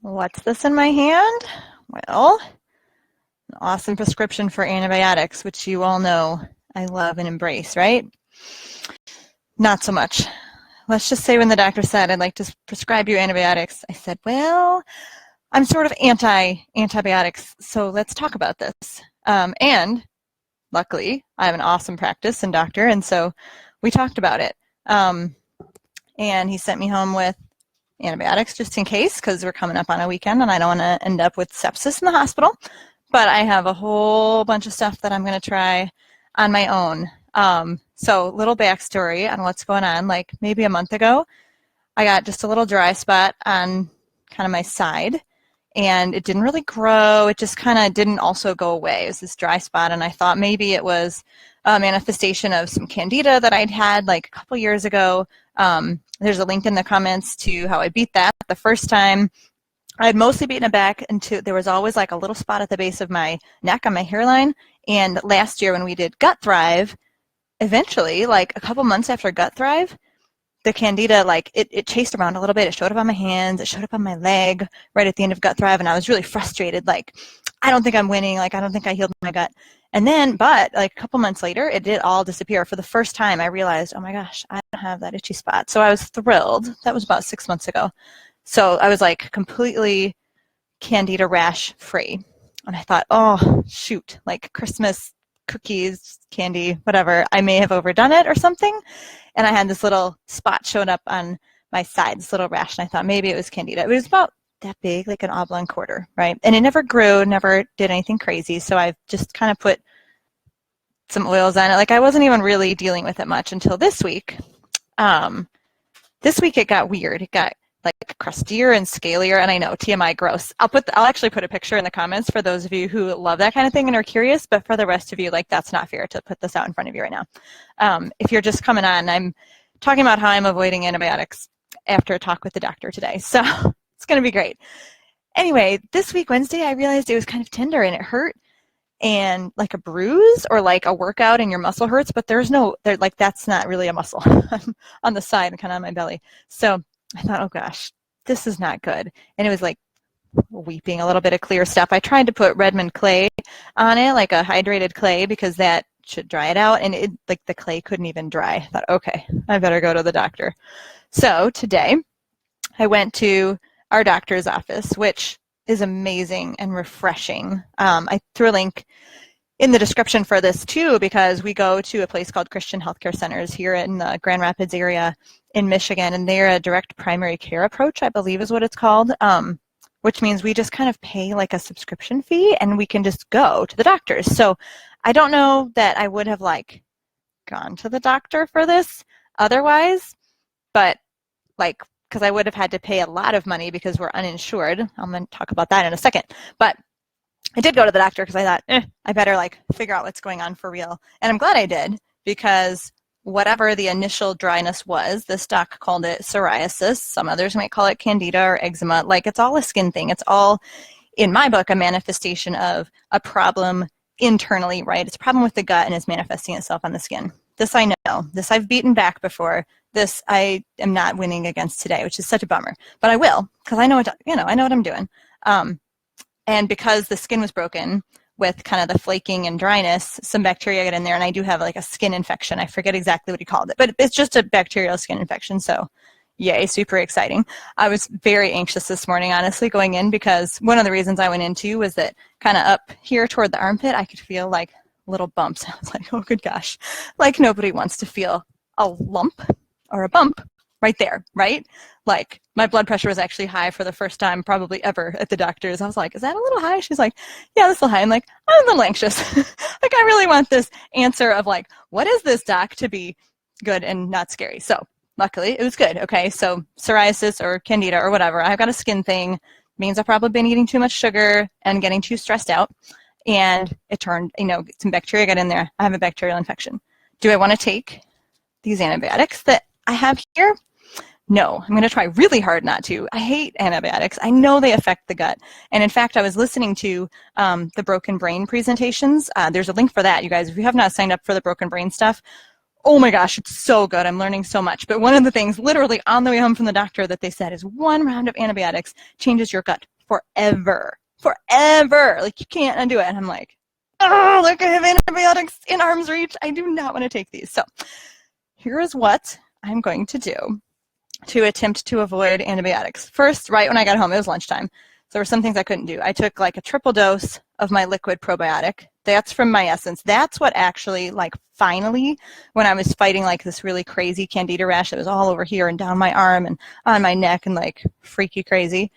What's this in my hand? Well, an awesome prescription for antibiotics, which you all know I love and embrace, right? Not so much. Let's just say when the doctor said, I'd like to prescribe you antibiotics, I said, well, I'm sort of anti-antibiotics, so let's talk about this. And luckily, I have an awesome practice and doctor, and so we talked about it. And he sent me home with antibiotics just in case, because we're coming up on a weekend and I don't want to end up with sepsis in the hospital. But I have a whole bunch of stuff that I'm going to try on my own. So little backstory on what's going on. Like maybe a month ago, I got just a little dry spot on kind of my side, and it didn't really grow. It just kind of didn't also go away. It was this dry spot, and I thought maybe it was a manifestation of some candida that I'd had like a couple years ago. There's a link in the comments to how I beat that. The first time, I had mostly beaten it back into, there was always like a little spot at the base of my neck on my hairline. And last year when we did Gut Thrive, eventually, like a couple months after Gut Thrive, the candida, like it chased around a little bit. It showed up on my hands. It showed up on my leg right at the end of Gut Thrive. And I was really frustrated. Like, I don't think I'm winning. Like, I don't think I healed my gut. And then, but like a couple months later, it did all disappear. For the first time, I realized, oh my gosh, I don't have that itchy spot. So I was thrilled. That was about 6 months ago. So I was like completely candida rash free. And I thought, oh, shoot, like Christmas cookies, candy, whatever. I may have overdone it or something. And I had this little spot showing up on my side, this little rash. And I thought maybe it was candida. It was about that big, like an oblong quarter, right? And it never grew, never did anything crazy. So I just kind of put some oils on it. Like I wasn't even really dealing with it much until this week. This week it got weird. It got like crustier and scalier, and I know, TMI, gross. I'll actually put a picture in the comments for those of you who love that kind of thing and are curious, but for the rest of you, like, that's not fair to put this out in front of you right now. If you're just coming on, I'm talking about how I'm avoiding antibiotics after a talk with the doctor today, so it's going to be great. Anyway, this week, Wednesday, I realized it was kind of tender and it hurt, and like a bruise or like a workout and your muscle hurts, but like that's not really a muscle on the side and kind of on my belly. So I thought, oh gosh, this is not good. And it was like weeping a little bit of clear stuff. I tried to put Redmond clay on it, like a hydrated clay, because that should dry it out. And it, like, the clay couldn't even dry. I thought, okay, I better go to the doctor. So today I went to our doctor's office, which is amazing and refreshing. I threw a link in the description for this too, because we go to a place called Christian Healthcare Centers here in the Grand Rapids area in Michigan, and they're a direct primary care approach, I believe is what it's called, which means we just kind of pay like a subscription fee and we can just go to the doctors. So I don't know that I would have like gone to the doctor for this otherwise, but like, because I would have had to pay a lot of money because we're uninsured. I'm going to talk about that in a second. But I did go to the doctor because I thought, I better like figure out what's going on for real. And I'm glad I did, because whatever the initial dryness was, this doc called it psoriasis. Some others might call it candida or eczema. Like, it's all a skin thing. It's all, in my book, a manifestation of a problem internally, right? It's a problem with the gut and it's manifesting itself on the skin. This I know. This I've beaten back before. This I am not winning against today, which is such a bummer. But I will, because I know what, I know what I'm doing. And because the skin was broken with kind of the flaking and dryness, some bacteria got in there, and I do have like a skin infection. I forget exactly what he called it, but it's just a bacterial skin infection. So yay, super exciting. I was very anxious this morning, honestly, going in, because one of the reasons I went in too was that kind of up here toward the armpit, I could feel like little bumps. I was like, oh good gosh, like nobody wants to feel a lump or a bump right there, right? Like, my blood pressure was actually high for the first time probably ever at the doctor's. I was like, is that a little high? She's like, yeah, that's a little high. I'm like, I'm a little anxious. Like, I really want this answer of like, what is this, doc, to be good and not scary. So luckily it was good. Okay, so psoriasis or candida or whatever, I've got a skin thing. It means I've probably been eating too much sugar and getting too stressed out. And it turned, some bacteria got in there. I have a bacterial infection. Do I want to take these antibiotics that I have here? No, I'm going to try really hard not to. I hate antibiotics. I know they affect the gut. And in fact, I was listening to the Broken Brain presentations. There's a link for that, you guys. If you have not signed up for the Broken Brain stuff, Oh my gosh, it's so good. I'm learning so much. But one of the things literally on the way home from the doctor that they said is 1 round of antibiotics changes your gut forever. Forever. Like, you can't undo it. And I'm like, oh, look, I have antibiotics in arm's reach. I do not want to take these. So here is what I'm going to do to attempt to avoid antibiotics. First, right when I got home, it was lunchtime. So there were some things I couldn't do. I took like a triple dose of my liquid probiotic. That's from My Essence. That's what actually, like, finally, when I was fighting like this really crazy candida rash that was all over here and down my arm and on my neck and like freaky crazy,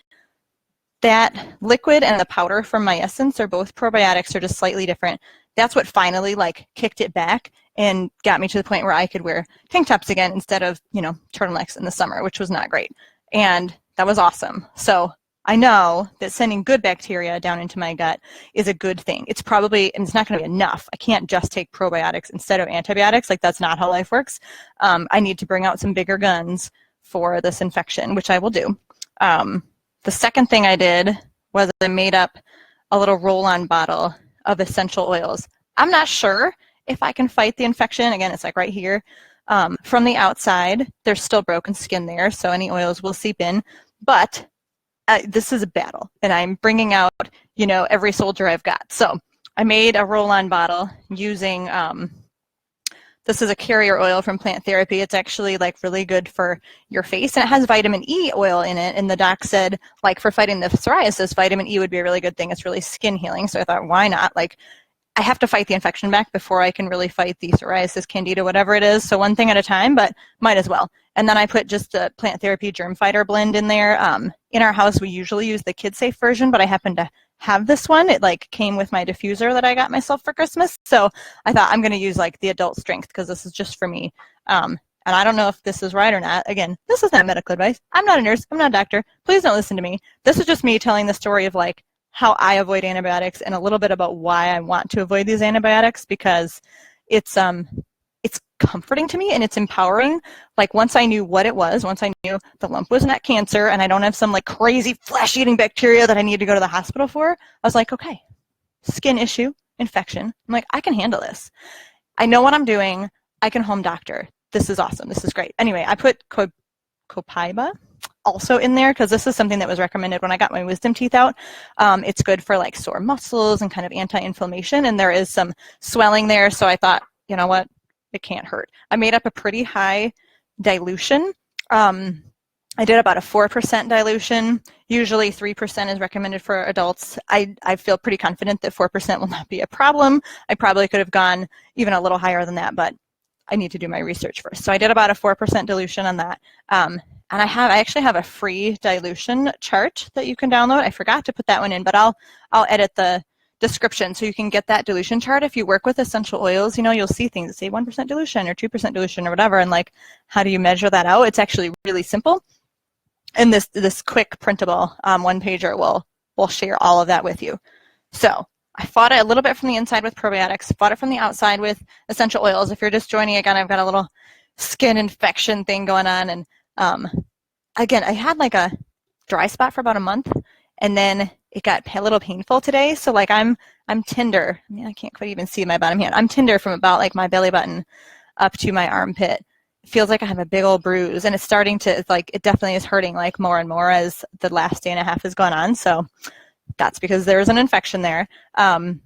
that liquid and the powder from My Essence are both probiotics. They're just slightly different. That's what finally like kicked it back and got me to the point where I could wear tank tops again instead of, you know, turtlenecks in the summer, which was not great. And that was awesome. So I know that sending good bacteria down into my gut is a good thing. It's probably, and it's not going to be enough. I can't just take probiotics instead of antibiotics. Like, that's not how life works. I need to bring out some bigger guns for this infection, which I will do. The second thing I did was I made up a little roll-on bottle of essential oils. I'm not sure if I can fight the infection. Again, it's like right here. From the outside, there's still broken skin there, so any oils will seep in. But this is a battle, and I'm bringing out, you know, every soldier I've got. So I made a roll-on bottle using, this is a carrier oil from Plant Therapy. It's actually like really good for your face, and it has vitamin E oil in it. And the doc said, like, for fighting the psoriasis, vitamin E would be a really good thing. It's really skin healing. So I thought, why not? Like, I have to fight the infection back before I can really fight the psoriasis, candida, whatever it is. So one thing at a time, but might as well. And then I put just the Plant Therapy Germ Fighter blend in there. In our house, we usually use the Kid Safe version, but I happen to have this one. It like came with my diffuser that I got myself for Christmas. So I thought, I'm going to use like the adult strength because this is just for me. And I don't know if this is right or not. Again, this is not medical advice. I'm not a nurse. I'm not a doctor. Please don't listen to me. This is just me telling the story of like how I avoid antibiotics and a little bit about why I want to avoid these antibiotics, because it's comforting to me and it's empowering. Like, once I knew what it was, once I knew the lump was not cancer and I don't have some like crazy flesh-eating bacteria that I need to go to the hospital for, I was like, okay, skin issue, infection. I'm like, I can handle this. I know what I'm doing. I can home doctor. This is awesome. This is great. Anyway, I put Copaiba also in there because this is something that was recommended when I got my wisdom teeth out. It's good for like sore muscles and kind of anti-inflammation, and there is some swelling there. So I thought, you know what? It can't hurt. I made up a pretty high dilution. I did about a 4% dilution. Usually 3% is recommended for adults. I feel pretty confident that 4% will not be a problem. I probably could have gone even a little higher than that, but I need to do my research first. So I did about a 4% dilution on that. And I actually have a free dilution chart that you can download. I forgot to put that one in, but I'll edit the description so you can get that dilution chart. If you work with essential oils, you know, you'll see things that say 1% dilution or 2% dilution or whatever, and like, how do you measure that out? It's actually really simple. And this quick printable one pager will share all of that with you. So I fought it a little bit from the inside with probiotics, fought it from the outside with essential oils. If you're just joining, again, I've got a little skin infection thing going on. And again, I had like a dry spot for about a month, and then it got a little painful today. So like, I'm tender. I mean, I can't quite even see my bottom hand. I'm tender from about like my belly button up to my armpit. It feels like I have a big old bruise, and it's starting to, it's like, it definitely is hurting like more and more as the last day and a half has gone on. So that's because there's an infection there. And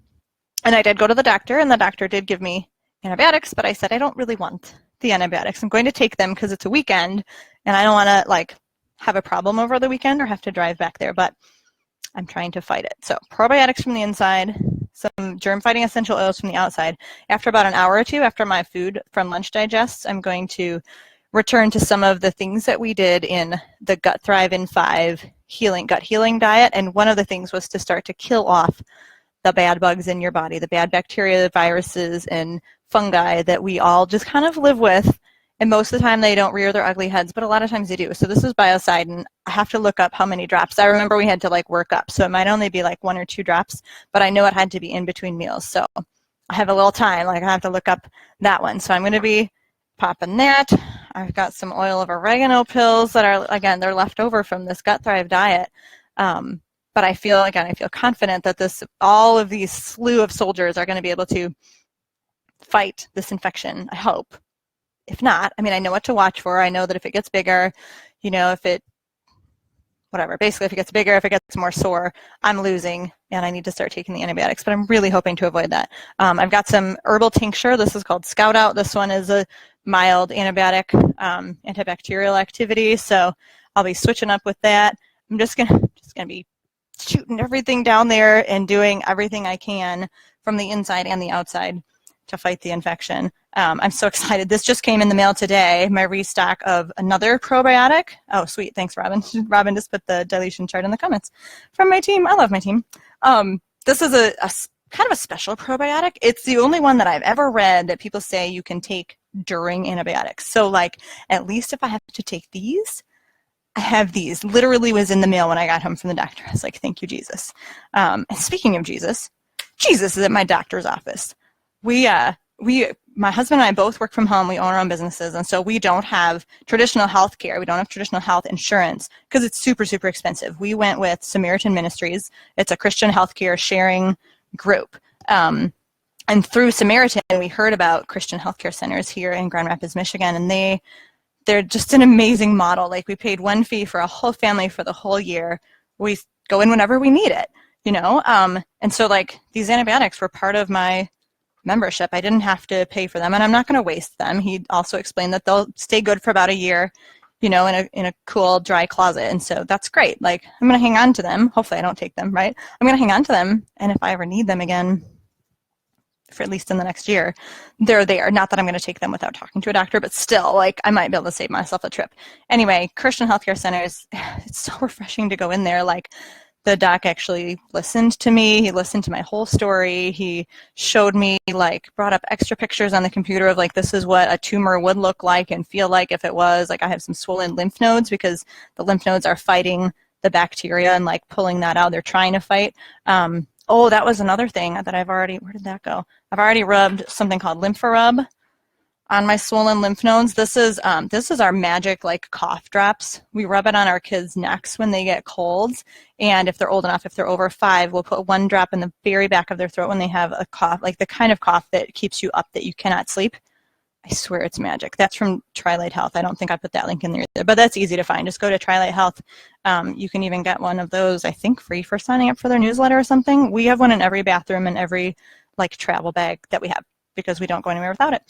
I did go to the doctor, and the doctor did give me antibiotics, but I said, I don't really want the antibiotics. I'm going to take them because it's a weekend, and I don't want to like have a problem over the weekend or have to drive back there, but I'm trying to fight it. So probiotics from the inside, some germ-fighting essential oils from the outside. After about an hour or two after my food from lunch digests, I'm going to return to some of the things that we did in the Gut Thrive in 5 gut healing diet. And one of the things was to start to kill off the bad bugs in your body, the bad bacteria, viruses, and fungi that we all just kind of live with. And most of the time they don't rear their ugly heads, but a lot of times they do. So this is Biocidin. I have to look up how many drops. I remember we had to like work up. So it might only be like 1 or 2 drops, but I know it had to be in between meals. So I have a little time, like I have to look up that one. So I'm going to be popping that. I've got some oil of oregano pills that are, again, they're left over from this Gut Thrive diet. But I feel confident that all of these slew of soldiers are going to be able to fight this infection, I hope. if not, I mean, I know what to watch for. I know that if it gets bigger, you know, if it, whatever, basically if it gets bigger, if it gets more sore, I'm losing and I need to start taking the antibiotics, but I'm really hoping to avoid that. I've got some herbal tincture. This is called Scout Out. This one is a mild antibiotic, antibacterial activity. So I'll be switching up with that. I'm just gonna be shooting everything down there and doing everything I can from the inside and the outside to fight the infection. I'm so excited. This just came in the mail today, my restock of another probiotic. Oh, sweet. Thanks, Robin. Robin just put the dilution chart in the comments from my team. I love my team. This is a kind of a special probiotic. It's the only one that I've ever read that people say you can take during antibiotics. So like, at least if I have to take these, I have these. Literally was in the mail when I got home from the doctor. I was like, thank you, Jesus. And speaking of Jesus, Jesus is at my doctor's office. My husband and I both work from home. We own our own businesses. And so we don't have traditional health care. We don't have traditional health insurance because it's super, super expensive. We went with Samaritan Ministries. It's a Christian healthcare sharing group. And through Samaritan, we heard about Christian healthcare centers here in Grand Rapids, Michigan. And they're just an amazing model. Like, we paid one fee for a whole family for the whole year. We go in whenever we need it, you know? And so like these antibiotics were part of my membership. I didn't have to pay for them, and I'm not going to waste them. He also explained that they'll stay good for about a year, you know, in a cool, dry closet. And so that's great. Like, I'm going to hang on to them. Hopefully I don't take them, right? I'm going to hang on to them. And if I ever need them again, for at least in the next year, they're there. Not that I'm going to take them without talking to a doctor, but still, like, I might be able to save myself a trip. Anyway, Christian healthcare centers, it's so refreshing to go in there. Like, the doc actually listened to me. He listened to my whole story. He showed me, like, brought up extra pictures on the computer of, like, this is what a tumor would look like and feel like if it was. Like, I have some swollen lymph nodes because the lymph nodes are fighting the bacteria and, like, pulling that out. They're trying to fight. Oh, that was another thing that I've already, where did that go? I've already rubbed something called LymphaRub on my swollen lymph nodes. This is our magic, like, cough drops. We rub it on our kids' necks when they get colds, and if they're old enough, if they're over 5, we'll put one drop in the very back of their throat when they have a cough, like the kind of cough that keeps you up, that you cannot sleep. I swear it's magic. That's from Tri-Light Health. I don't think I put that link in there either, but that's easy to find. Just go to Tri-Light Health. You can even get one of those, I think, free for signing up for their newsletter or something. We have one in every bathroom and every, like, travel bag that we have, because we don't go anywhere without it.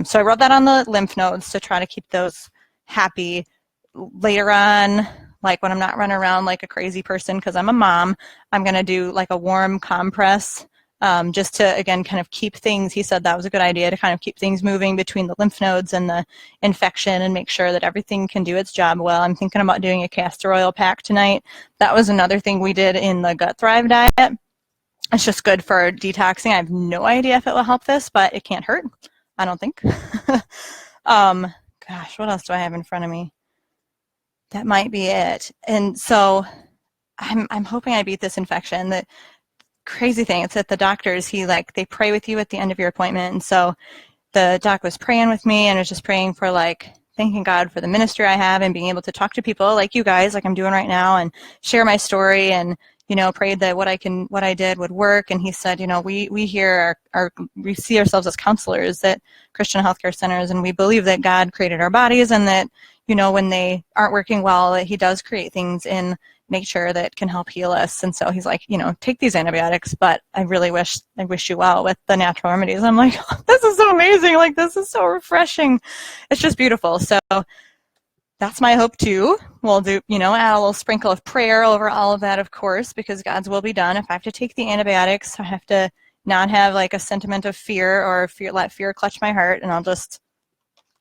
So I rub that on the lymph nodes to try to keep those happy. Later on, like, when I'm not running around like a crazy person because I'm a mom, I'm going to do, like, a warm compress just to, again, kind of keep things. He said that was a good idea, to kind of keep things moving between the lymph nodes and the infection and make sure that everything can do its job well. I'm thinking about doing a castor oil pack tonight. That was another thing we did in the Gut Thrive diet. It's just good for detoxing. I have no idea if it will help this, but it can't hurt, I don't think. Gosh, what else do I have in front of me? That might be it. And so I'm hoping I beat this infection. The crazy thing, it's at the doctor's, they pray with you at the end of your appointment. And so the doc was praying with me and was just praying for, like, thanking God for the ministry I have and being able to talk to people like you guys, like I'm doing right now, and share my story, and, you know, prayed that what I did would work. And he said, you know, we here we see ourselves as counselors at Christian healthcare centers, and we believe that God created our bodies, and that, you know, when they aren't working well, that he does create things in nature that can help heal us. And so he's like, you know, take these antibiotics, but I wish you well with the natural remedies. And I'm like, oh, this is so amazing. Like, this is so refreshing. It's just beautiful. So that's my hope too. We'll do, you know, add a little sprinkle of prayer over all of that, of course, because God's will be done. If I have to take the antibiotics, I have to not have, like, a sentiment of fear, or let fear clutch my heart, and I'll just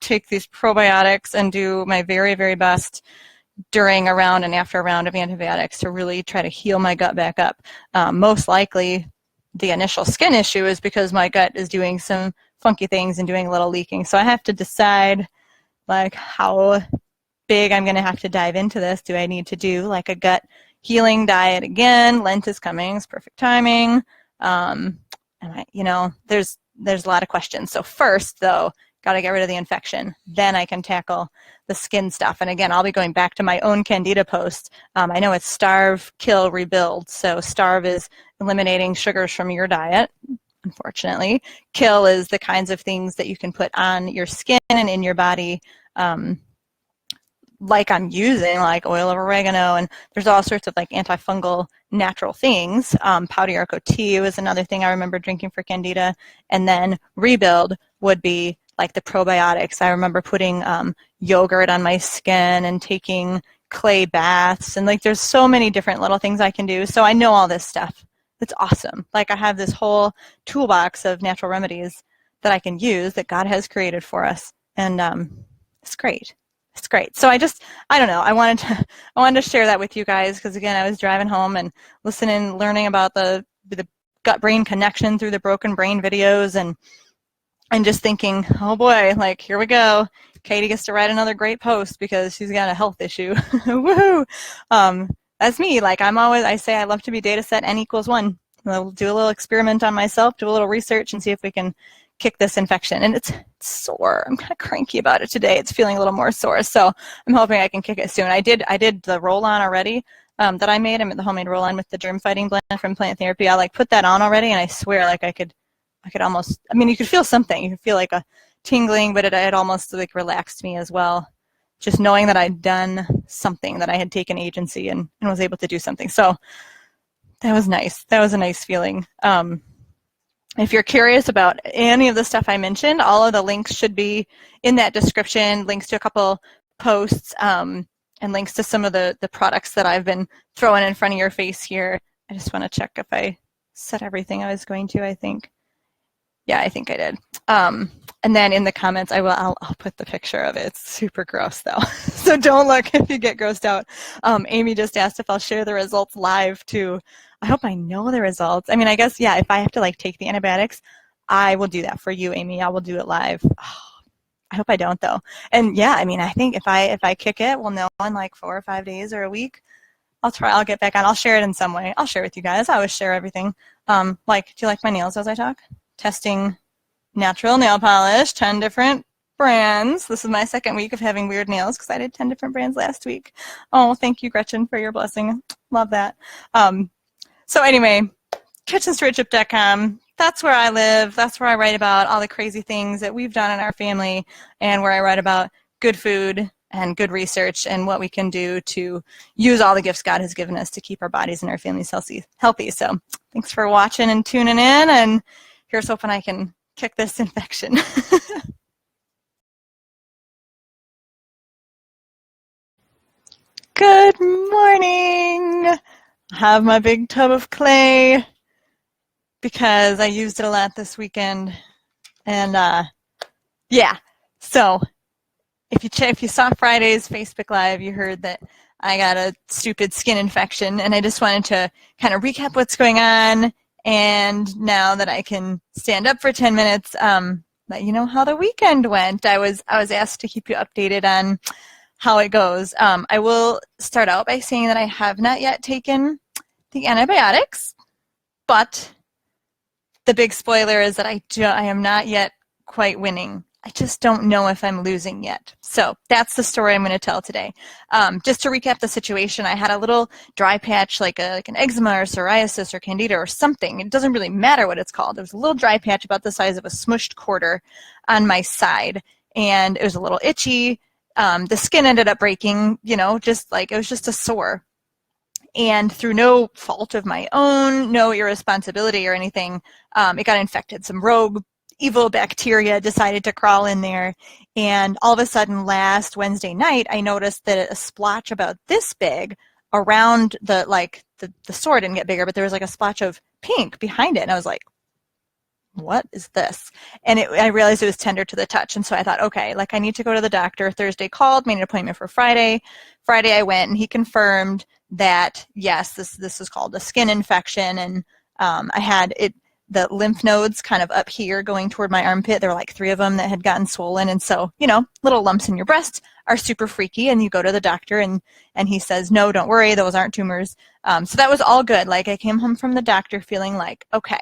take these probiotics and do my very, very best during a round and after a round of antibiotics to really try to heal my gut back up. Most likely, the initial skin issue is because my gut is doing some funky things and doing a little leaking. So I have to decide, like, how big I'm going to have to dive into this. Do I need to do, like, a gut healing diet again? Lent is coming. It's perfect timing. You know, there's a lot of questions. So first, though, got to get rid of the infection. Then I can tackle the skin stuff. And again, I'll be going back to my own Candida post. I know it's starve, kill, rebuild. So starve is eliminating sugars from your diet. unfortunately. Kill is the kinds of things that you can put on your skin and in your body, like I'm using, like oil of oregano, and there's all sorts of like antifungal natural things. Pau d'arco tea was another thing I remember drinking for candida. And then rebuild would be like the probiotics. I remember putting yogurt on my skin and taking clay baths, and like there's so many different little things I can do. So I know all this stuff. It's awesome. Like I have this whole toolbox of natural remedies that I can use that God has created for us, and it's great. It's great. So I don't know. I wanted to share that with you guys because again, I was driving home and listening, learning about the gut-brain connection through the Broken Brain videos, and just thinking, oh boy, like here we go. Katie gets to write another great post because she's got a health issue. Woohoo! That's me. Like I say I love to be data set n equals 1. I'll do a little experiment on myself, do a little research, and see if we can kick this infection. And it's sore. I'm kind of cranky about it today. It's feeling a little more sore. So I'm hoping I can kick it soon. I did the roll-on already that I made. I made the homemade roll-on with the germ fighting blend from Plant Therapy. I like put that on already, and I swear like I could almost, I mean, you could feel something. You could feel like a tingling, but it almost like relaxed me as well. Just knowing that I'd done something, that I had taken agency and was able to do something. So that was nice. That was a nice feeling. If you're curious about any of the stuff I mentioned, all of the links should be in that description, links to a couple posts, and links to some of the products that I've been throwing in front of your face here. I just want to check if I said everything I was going to, I think. Yeah, I think I did. And then in the comments, I'll put the picture of it. It's super gross though. So don't look if you get grossed out. Amy just asked if I'll share the results live too. I hope I know the results. I mean, I guess, yeah, if I have to like take the antibiotics, I will do that for you, Amy. I will do it live. Oh, I hope I don't though. And yeah, I mean, I think if I kick it, we'll know in like 4 or 5 days or a week. I'll get back on. I'll share it in some way. I'll share with you guys. I always share everything. Like, do you like my nails as I talk? Testing natural nail polish, 10 different brands. This is my second week of having weird nails because I did 10 different brands last week. Oh, thank you, Gretchen, for your blessing. Love that. So anyway, kitchenstewardship.com. That's where I live. That's where I write about all the crazy things that we've done in our family, and where I write about good food and good research and what we can do to use all the gifts God has given us to keep our bodies and our families healthy. So thanks for watching and tuning in, and here's hoping I can kick this infection. Good morning. I have my big tub of clay because I used it a lot this weekend. And yeah, so if you saw Friday's Facebook Live, you heard that I got a stupid skin infection, and I just wanted to kind of recap what's going on. And now that I can stand up for 10 minutes, let you know how the weekend went. I was asked to keep you updated on how it goes. I will start out by saying that I have not yet taken the antibiotics, but the big spoiler is that I am not yet quite winning. I just don't know if I'm losing yet. So that's the story I'm going to tell today. Just to recap the situation, I had a little dry patch, like an eczema or psoriasis or candida or something. It doesn't really matter what it's called. There was a little dry patch about the size of a smushed quarter on my side, and it was a little itchy. The skin ended up breaking, just like it was just a sore. And through no fault of my own, no irresponsibility or anything, it got infected. Some rogue evil bacteria decided to crawl in there, and all of a sudden last Wednesday night I noticed that a splotch about this big around the sore didn't get bigger, but there was like a splotch of pink behind it, and I was like, what is this? And I realized it was tender to the touch, and so I thought, okay, like I need to go to the doctor. Thursday called, made an appointment for Friday. Friday I went, and he confirmed that yes, this is called a skin infection, and I had the lymph nodes kind of up here going toward my armpit. There were like 3 of them that had gotten swollen. And so, little lumps in your breast are super freaky, and you go to the doctor and he says, no, don't worry, those aren't tumors. So that was all good. Like I came home from the doctor feeling like, okay,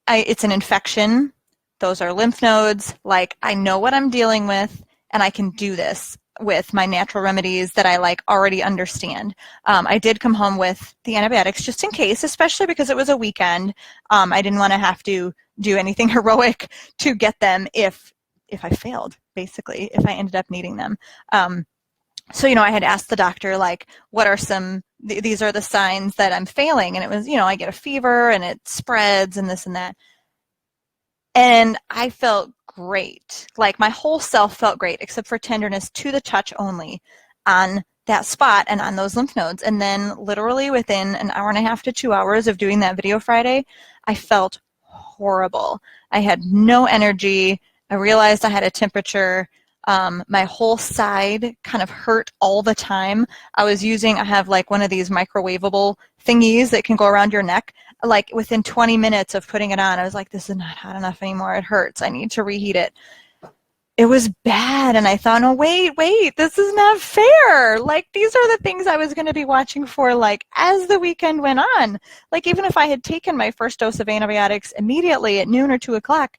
it's an infection. Those are lymph nodes. Like I know what I'm dealing with, and I can do this. with my natural remedies that I like already understand. I did come home with the antibiotics just in case, especially because it was a weekend. I didn't want to have to do anything heroic to get them if I failed, basically, if I ended up needing them. So, I had asked the doctor, like, what are these are the signs that I'm failing. And it was, I get a fever and it spreads and this and that. And I felt great. Like my whole self felt great, except for tenderness to the touch only on that spot and on those lymph nodes. And then literally within an hour and a half to 2 hours of doing that video Friday, I felt horrible. I had no energy. I realized I had a temperature. My whole side kind of hurt all the time. I have like one of these microwavable thingies that can go around your neck. Like within 20 minutes of putting it on, I was like, this is not hot enough anymore. It hurts. I need to reheat it. It was bad. And I thought, no, wait, this is not fair. Like these are the things I was going to be watching for, like as the weekend went on. Like even if I had taken my first dose of antibiotics immediately at noon or 2 o'clock,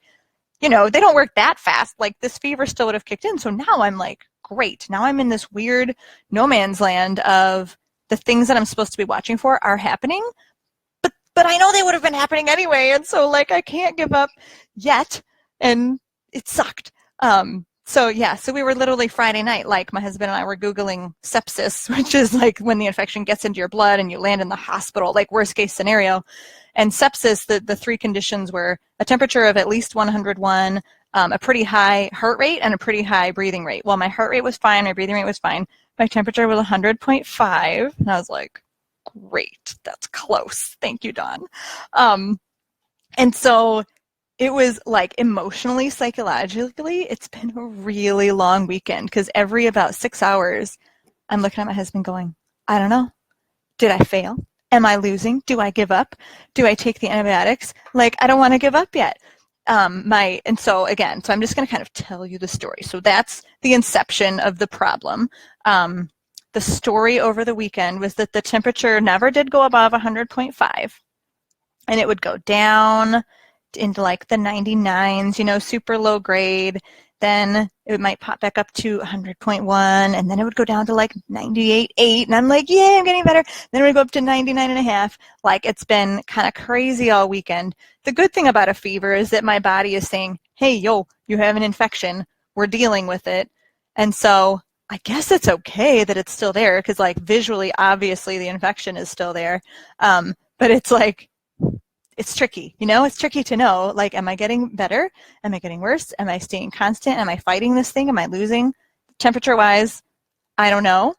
they don't work that fast. Like this fever still would have kicked in. So now I'm like, great. Now I'm in this weird no man's land of the things that I'm supposed to be watching for are happening, but I know they would have been happening anyway. And so like, I can't give up yet. And it sucked. So we were literally Friday night, like my husband and I were Googling sepsis, which is like when the infection gets into your blood and you land in the hospital, like worst case scenario. And sepsis, the three conditions were a temperature of at least 101, a pretty high heart rate, and a pretty high breathing rate. Well, my heart rate was fine, my breathing rate was fine. My temperature was 100.5, and I was like, great, that's close. Thank you, Dawn. And so it was like emotionally, psychologically, it's been a really long weekend because every about 6 hours, I'm looking at my husband going, I don't know. Did I fail? Am I losing? Do I give up? Do I take the antibiotics? Like, I don't want to give up yet. So I'm just going to kind of tell you the story. So that's the inception of the problem. The story over the weekend was that the temperature never did go above 100.5, and it would go down into like the 99s, super low grade. Then it might pop back up to 100.1, and then it would go down to like 98.8, and I'm like, yay, I'm getting better. Then it would go up to 99.5. Like, it's been kind of crazy all weekend. The good thing about a fever is that my body is saying, hey, yo, you have an infection. We're dealing with it. And so I guess it's okay that it's still there because, like, visually, obviously, the infection is still there. But it's like, it's tricky, it's tricky to know, like, am I getting better? Am I getting worse? Am I staying constant? Am I fighting this thing? Am I losing? Temperature-wise, I don't know.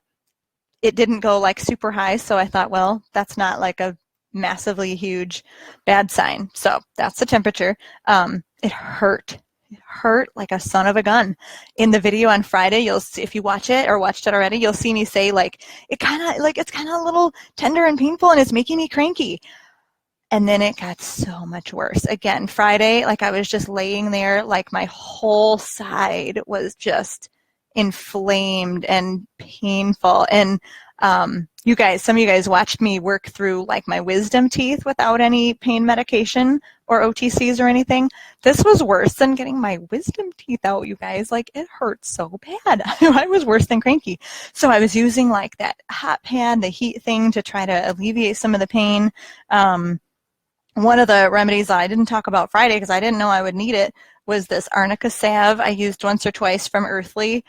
It didn't go like super high, so I thought, well, that's not like a massively huge bad sign. So that's the temperature. It hurt. It hurt like a son of a gun. In the video on Friday, you'll see, if you watch it or watched it already, you'll see me say like, it's kind of a little tender and painful and it's making me cranky. And then it got so much worse. Again, Friday, like I was just laying there, like my whole side was just inflamed and painful. And some of you guys watched me work through like my wisdom teeth without any pain medication or OTCs or anything. This was worse than getting my wisdom teeth out, you guys. Like, it hurt so bad. I was worse than cranky. So I was using like that hot pad, the heat thing, to try to alleviate some of the pain. One of the remedies I didn't talk about Friday because I didn't know I would need it was this arnica salve I used once or twice from Earthly.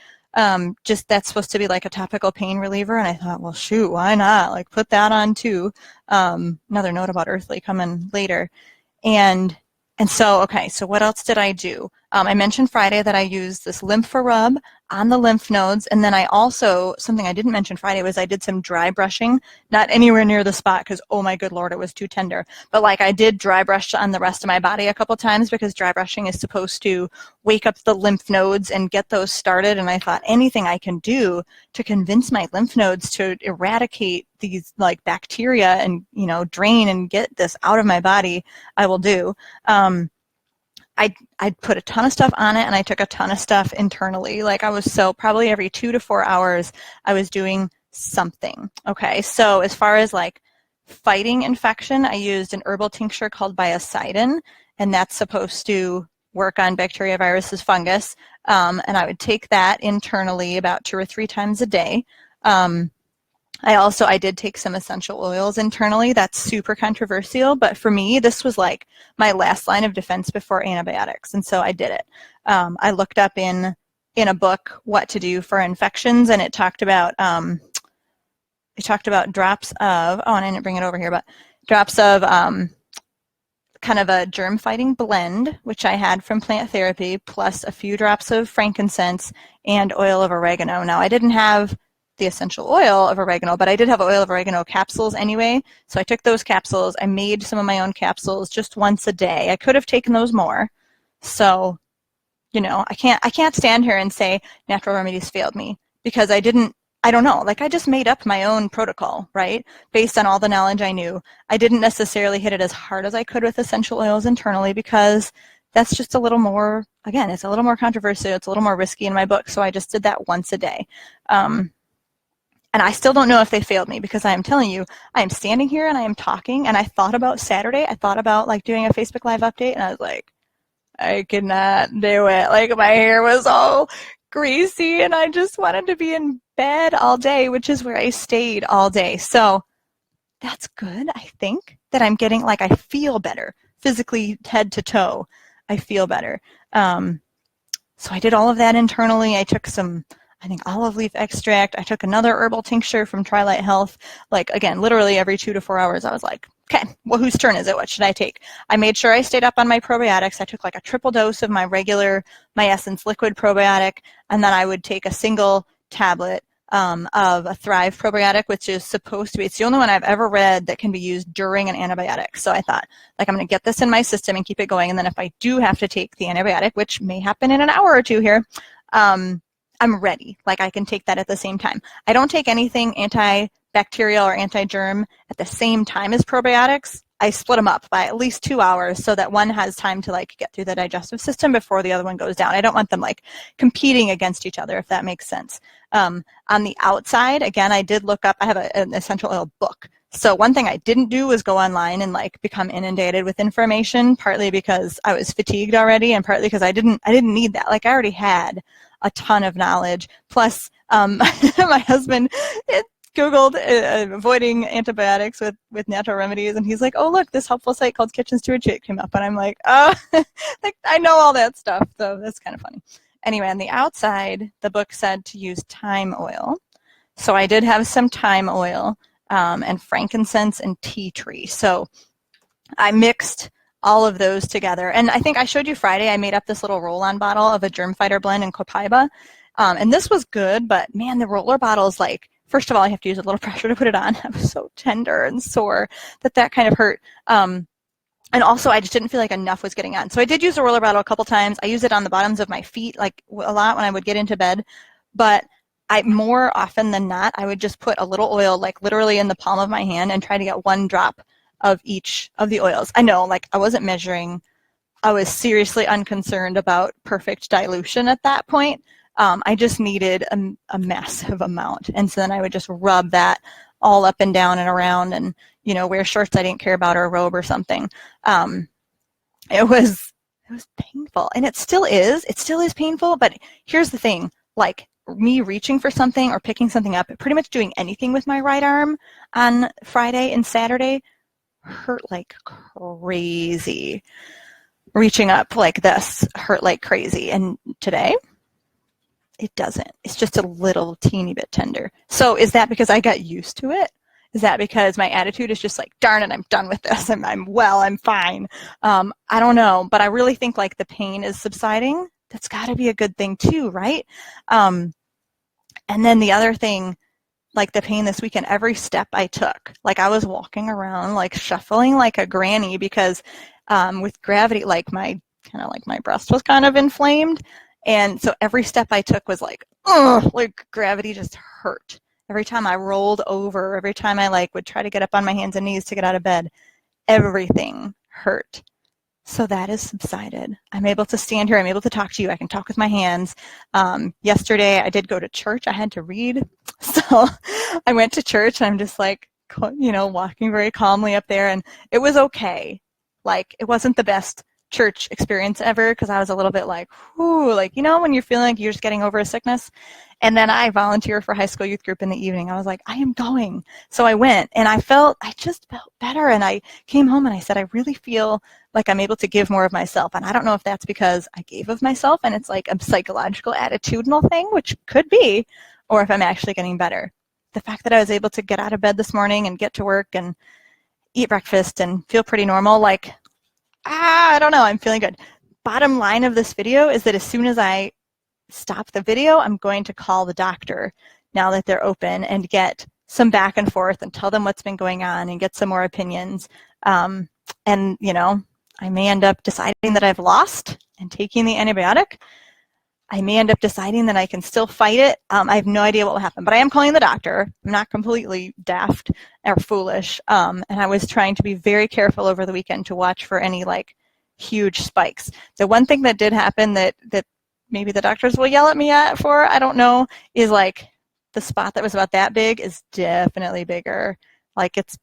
Just that's supposed to be like a topical pain reliever, and I thought, well, shoot, why not? Like, put that on too. Another note about Earthly coming later. And so what else did I do? I mentioned Friday that I used this Lymph-A-Rub on the lymph nodes, and then I also, something I didn't mention Friday was I did some dry brushing, not anywhere near the spot because, oh my good Lord, it was too tender. But like I did dry brush on the rest of my body a couple times because dry brushing is supposed to wake up the lymph nodes and get those started, and I thought anything I can do to convince my lymph nodes to eradicate these like bacteria and, drain and get this out of my body, I will do. I put a ton of stuff on it, and I took a ton of stuff internally. Like probably every 2 to 4 hours, I was doing something. Okay, so as far as like fighting infection, I used an herbal tincture called Biocidin, and that's supposed to work on bacteria, viruses, fungus, and I would take that internally about 2 or 3 times a day. I did take some essential oils internally. That's super controversial, but for me, this was like my last line of defense before antibiotics, and so I did it. I looked up in a book what to do for infections, and it talked about drops of, oh, and I didn't bring it over here, but drops of kind of a germ-fighting blend, which I had from plant therapy, plus a few drops of frankincense and oil of oregano. Now, I didn't have the essential oil of oregano, but I did have oil of oregano capsules anyway, so I took those capsules. I made some of my own capsules just once a day. I could have taken those more. So, you know, I can't stand here and say natural remedies failed me, because I don't know, like I just made up my own protocol, right? Based on all the knowledge I knew. I didn't necessarily hit it as hard as I could with essential oils internally, because that's just a little more, again, it's a little more controversial, it's a little more risky in my book, so I just did that once a day. And I still don't know if they failed me, because I am telling you, I am standing here and I am talking, and I thought about Saturday, I thought about like doing a Facebook Live update, and I was like, I could not do it. Like my hair was all greasy and I just wanted to be in bed all day, which is where I stayed all day. So that's good, I think, that I'm getting, like, I feel better physically, head to toe. I feel better. So I did all of that internally. I took some, I think, olive leaf extract. I took another herbal tincture from Trilight Health. Like, again, literally every 2 to 4 hours, I was like, okay, well, whose turn is it? What should I take? I made sure I stayed up on my probiotics. I took like a triple dose of my regular My Essence liquid probiotic, and then I would take a single tablet of a Thrive probiotic, which is supposed to be, it's the only one I've ever read that can be used during an antibiotic. So I thought, like, I'm going to get this in my system and keep it going. And then if I do have to take the antibiotic, which may happen in an hour or two here, I'm ready. Like, I can take that at the same time. I don't take anything antibacterial or anti-germ at the same time as probiotics. I split them up by at least 2 hours so that one has time to, like, get through the digestive system before the other one goes down. I don't want them, like, competing against each other, if that makes sense. On the outside, again, I did look up, I have an essential oil book. So one thing I didn't do was go online and, like, become inundated with information, partly because I was fatigued already and partly because I didn't need that. Like, I already had a ton of knowledge. Plus, my husband Googled avoiding antibiotics with natural remedies, and he's like, oh, look, this helpful site called Kitchen Stewardship came up, and I'm like, oh, like, I know all that stuff, so that's kind of funny. Anyway, on the outside, the book said to use thyme oil. So I did have some thyme oil and frankincense and tea tree. So I mixed all of those together. And I think I showed you Friday, I made up this little roll-on bottle of a germ fighter blend in Copaiba. And this was good, but man, the roller bottle is like, first of all, I have to use a little pressure to put it on. I was so tender and sore that kind of hurt. And also, I just didn't feel like enough was getting on. So I did use a roller bottle a couple times. I used it on the bottoms of my feet, like, a lot when I would get into bed. But more often than not, I would just put a little oil, like, literally in the palm of my hand and try to get 1 drop of each of the oils. I know, like, I wasn't measuring. I was seriously unconcerned about perfect dilution at that point. I just needed a massive amount. And so then I would just rub that all up and down and around and, you know, wear shorts I didn't care about or a robe or something. It was painful, and it still is painful, but here's the thing, like, me reaching for something or picking something up, pretty much doing anything with my right arm on Friday and Saturday hurt like crazy. Reaching up like this hurt like crazy, and today it doesn't. It's just a little teeny bit tender. So is that because I got used to it? Is that because my attitude is just like, darn it, I'm done with this. I'm fine. I don't know, but I really think, like, the pain is subsiding. That's got to be a good thing too, right? And then the other thing, like the pain this weekend, every step I took, like, I was walking around, like, shuffling like a granny because with gravity, like, my breast was kind of inflamed. And so every step I took was like, ugh, like, gravity just hurt. Every time I rolled over, every time I, like, would try to get up on my hands and knees to get out of bed, everything hurt. So that has subsided. I'm able to stand here. I'm able to talk to you. I can talk with my hands. Yesterday, I did go to church. I had to read. So I went to church, and I'm just, like, you know, walking very calmly up there. And it was okay. Like, it wasn't the best church experience ever because I was a little bit like, whoo, like, you know, when you're feeling like you're just getting over a sickness. And then I volunteer for high school youth group in the evening. I was like, I am going. So I went and I just felt better. And I came home and I said, I really feel like I'm able to give more of myself. And I don't know if that's because I gave of myself and it's like a psychological attitudinal thing, which could be, or if I'm actually getting better. The fact that I was able to get out of bed this morning and get to work and eat breakfast and feel pretty normal, like, I don't know, I'm feeling good. Bottom line of this video is that as soon as I stop the video, I'm going to call the doctor now that they're open and get some back and forth and tell them what's been going on and get some more opinions. And, you know, I may end up deciding that I've lost and taking the antibiotic. I may end up deciding that I can still fight it. I have no idea what will happen, but I am calling the doctor. I'm not completely daft or foolish. And I was trying to be very careful over the weekend to watch for any like huge spikes. The one thing that did happen that maybe the doctors will yell at me for, I don't know, is like the spot that was about that big is definitely bigger. Like it's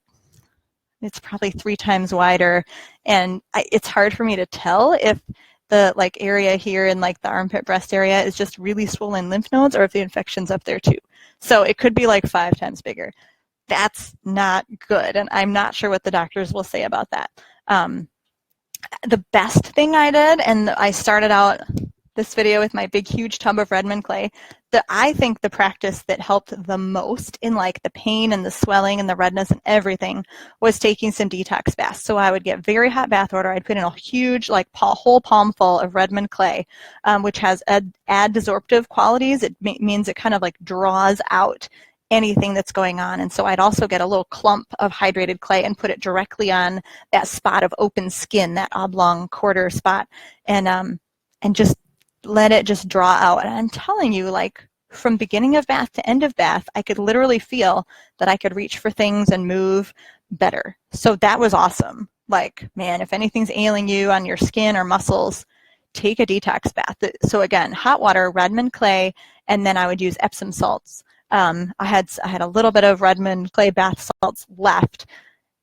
probably 3 times wider, and it's hard for me to tell if the like area here in like the armpit breast area is just really swollen lymph nodes or if the infection's up there too. So it could be like 5 times bigger. That's not good, and I'm not sure what the doctors will say about that. The best thing I did, and I started out this video with my big huge tub of Redmond clay, that I think the practice that helped the most in like the pain and the swelling and the redness and everything was taking some detox baths. So I would get very hot bath water. I'd put in a huge like whole palm full of Redmond clay, which has adsorptive qualities. It means it kind of like draws out anything that's going on. And so I'd also get a little clump of hydrated clay and put it directly on that spot of open skin, that oblong quarter spot, and just let it just draw out. And I'm telling you, like from beginning of bath to end of bath, I could literally feel that I could reach for things and move better. So that was awesome. Like, man, if anything's ailing you on your skin or muscles, take a detox bath. So again, hot water, Redmond clay, and then I would use Epsom salts. I had a little bit of Redmond clay bath salts left,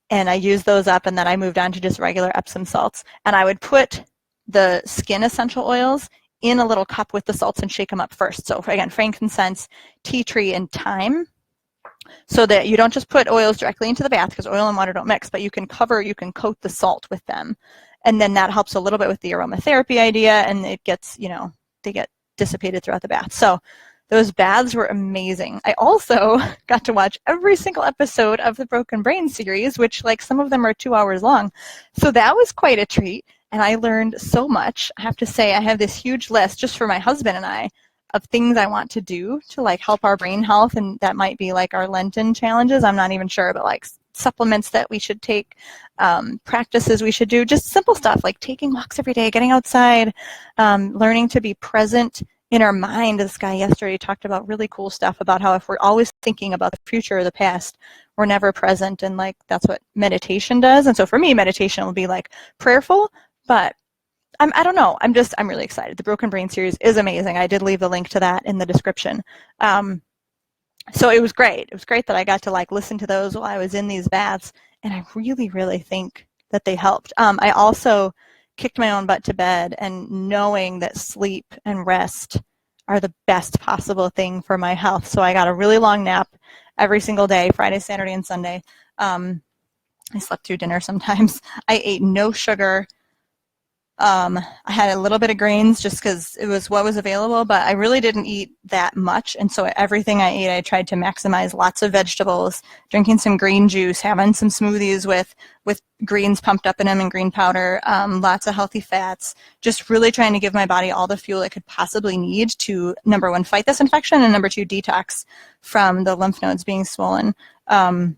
and I used those up, and then I moved on to just regular Epsom salts. And I would put the skin essential oils in a little cup with the salts and shake them up first. So again, frankincense, tea tree, and thyme, so that you don't just put oils directly into the bath because oil and water don't mix, but you can coat the salt with them. And then that helps a little bit with the aromatherapy idea, and it gets, you know, they get dissipated throughout the bath. So those baths were amazing. I also got to watch every single episode of the Broken Brain series, which like some of them are 2 hours long. So that was quite a treat. And I learned so much. I have to say, I have this huge list just for my husband and I of things I want to do to like help our brain health. And that might be like our Lenten challenges. I'm not even sure, but like supplements that we should take, practices we should do, just simple stuff like taking walks every day, getting outside, learning to be present in our mind. This guy yesterday talked about really cool stuff about how if we're always thinking about the future or the past, we're never present. And like, that's what meditation does. And so for me, meditation will be like prayerful, but I don't know. I'm really excited. The Broken Brain series is amazing. I did leave the link to that in the description. So it was great. It was great that I got to like listen to those while I was in these baths. And I really, really think that they helped. I also kicked my own butt to bed, and knowing that sleep and rest are the best possible thing for my health. So I got a really long nap every single day, Friday, Saturday, and Sunday. I slept through dinner sometimes. I ate no sugar. I had a little bit of grains just because it was what was available, but I really didn't eat that much. And so everything I ate, I tried to maximize lots of vegetables, drinking some green juice, having some smoothies with greens pumped up in them and green powder, lots of healthy fats, just really trying to give my body all the fuel it could possibly need to, number one, fight this infection, and number two, detox from the lymph nodes being swollen. And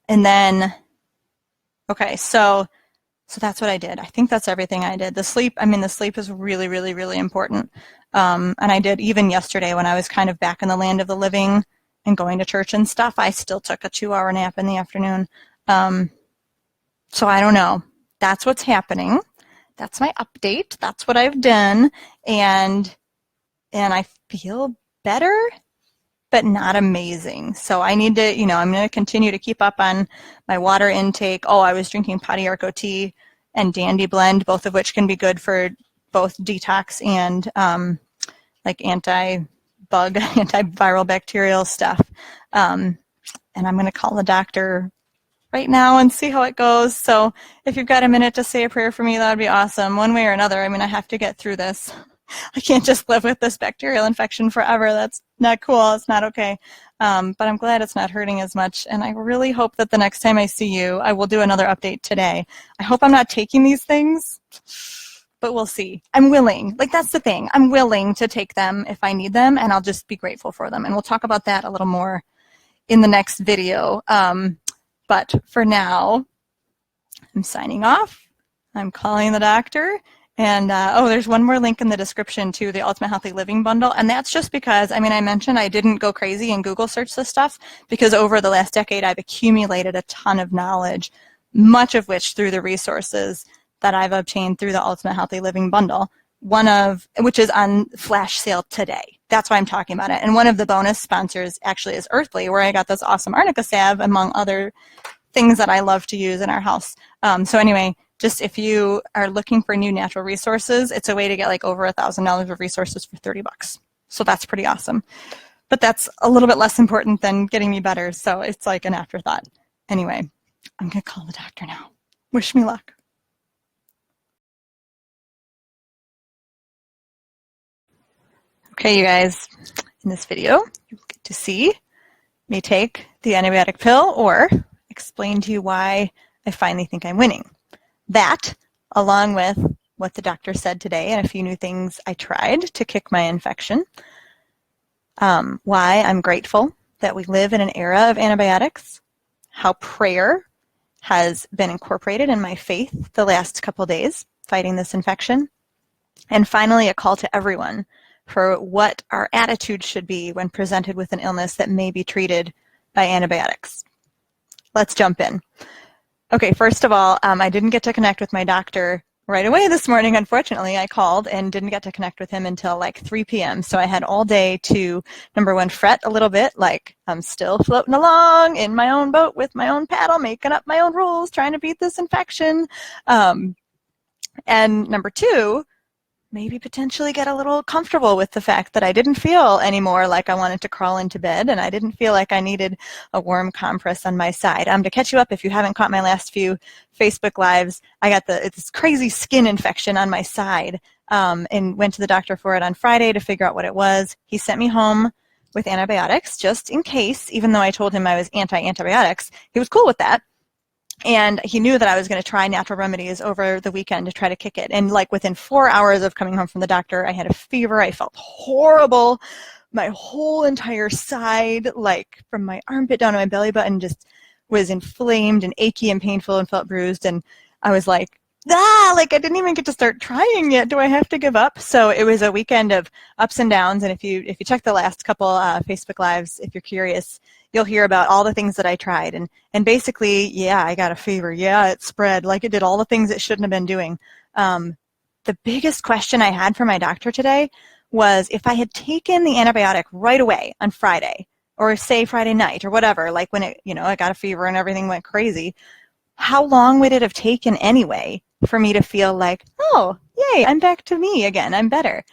then, okay, so that's what I did. I think that's everything I did. The sleep is really, really, really important. And I did even yesterday when I was kind of back in the land of the living and going to church and stuff, I still took a 2-hour nap in the afternoon. So I don't know. That's what's happening. That's my update. That's what I've done. And I feel better, but not amazing. So I need to, I'm going to continue to keep up on my water intake. Oh, I was drinking Padiarco tea and Dandy Blend, both of which can be good for both detox and like anti-bug, antiviral bacterial stuff. And I'm going to call the doctor right now and see how it goes. So if you've got a minute to say a prayer for me, that would be awesome. One way or another, I mean, I have to get through this. I can't just live with this bacterial infection forever. That's not cool. It's not okay. But I'm glad it's not hurting as much. And I really hope that the next time I see you, I will do another update today. I hope I'm not taking these things, but we'll see. I'm willing. Like, that's the thing. I'm willing to take them if I need them, and I'll just be grateful for them. And we'll talk about that a little more in the next video. But for now, I'm signing off. I'm calling the doctor. And, oh, there's one more link in the description to the Ultimate Healthy Living Bundle. And that's just because, I mean, I mentioned I didn't go crazy and Google search this stuff because over the last decade, I've accumulated a ton of knowledge, much of which through the resources that I've obtained through the Ultimate Healthy Living Bundle, which is on flash sale today. That's why I'm talking about it. And one of the bonus sponsors actually is Earthly, where I got this awesome arnica salve, among other things that I love to use in our house. So anyway, just if you are looking for new natural resources, it's a way to get like over $1,000 of resources for $30. So that's pretty awesome. But that's a little bit less important than getting me better. So it's like an afterthought. Anyway, I'm going to call the doctor now. Wish me luck. Okay, you guys, in this video, you get to see me take the antibiotic pill or explain to you why I finally think I'm winning. That, along with what the doctor said today and a few new things I tried to kick my infection, why I'm grateful that we live in an era of antibiotics, how prayer has been incorporated in my faith the last couple days fighting this infection, and finally a call to everyone for what our attitude should be when presented with an illness that may be treated by antibiotics. Let's jump in. Okay, first of all, I didn't get to connect with my doctor right away this morning. Unfortunately, I called and didn't get to connect with him until like 3 p.m. So I had all day to, number one, fret a little bit, like I'm still floating along in my own boat with my own paddle, making up my own rules, trying to beat this infection. And number two, maybe potentially get a little comfortable with the fact that I didn't feel anymore like I wanted to crawl into bed, and I didn't feel like I needed a warm compress on my side. To catch you up, if you haven't caught my last few Facebook Lives, I got this crazy skin infection on my side, and went to the doctor for it on Friday to figure out what it was. He sent me home with antibiotics just in case, even though I told him I was anti-antibiotics. He was cool with that. And he knew that I was going to try natural remedies over the weekend to try to kick it. And like within 4 hours of coming home from the doctor, I had a fever. I felt horrible. My whole entire side, like from my armpit down to my belly button, just was inflamed and achy and painful and felt bruised. And I was like, like I didn't even get to start trying yet. Do I have to give up? So it was a weekend of ups and downs. And if you check the last couple Facebook Lives, if you're curious, you'll hear about all the things that I tried. And basically, yeah, I got a fever. Yeah, it spread. Like it did all the things it shouldn't have been doing. The biggest question I had for my doctor today was if I had taken the antibiotic right away on Friday, or say Friday night or whatever, like when I got a fever and everything went crazy, how long would it have taken anyway for me to feel like, oh, yay, I'm back to me again, I'm better?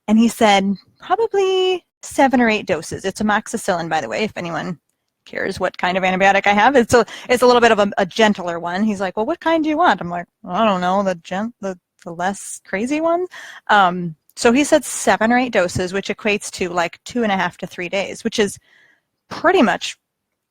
And he said, probably 7 or 8 doses. It's amoxicillin, by the way, if anyone cares what kind of antibiotic I have. It's a little bit of a gentler one. He's like, well, what kind do you want? I'm like, I don't know, the less crazy one. So he said 7 or 8 doses, which equates to like 2.5 to 3 days, which is pretty much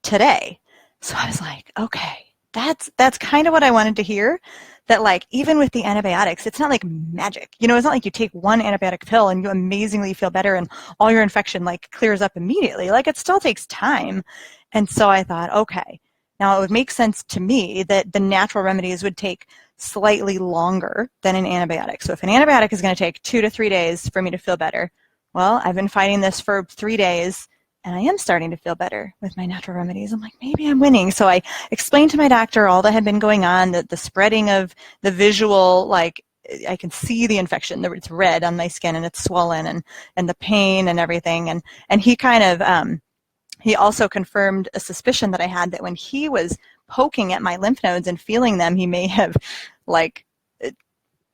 today. So I was like, okay, that's kind of what I wanted to hear, that like even with the antibiotics, it's not like magic. It's not like you take one antibiotic pill and you amazingly feel better and all your infection like clears up immediately. Like it still takes time. And so I thought, okay, now it would make sense to me that the natural remedies would take slightly longer than an antibiotic. So if an antibiotic is going to take 2 to 3 days for me to feel better, well, I've been fighting this for 3 days and I am starting to feel better with my natural remedies. I'm like, maybe I'm winning. So I explained to my doctor all that had been going on, the spreading of the visual, like I can see the infection, it's red on my skin and it's swollen, and the pain and everything. And he kind of, he also confirmed a suspicion that I had that when he was poking at my lymph nodes and feeling them, he may have like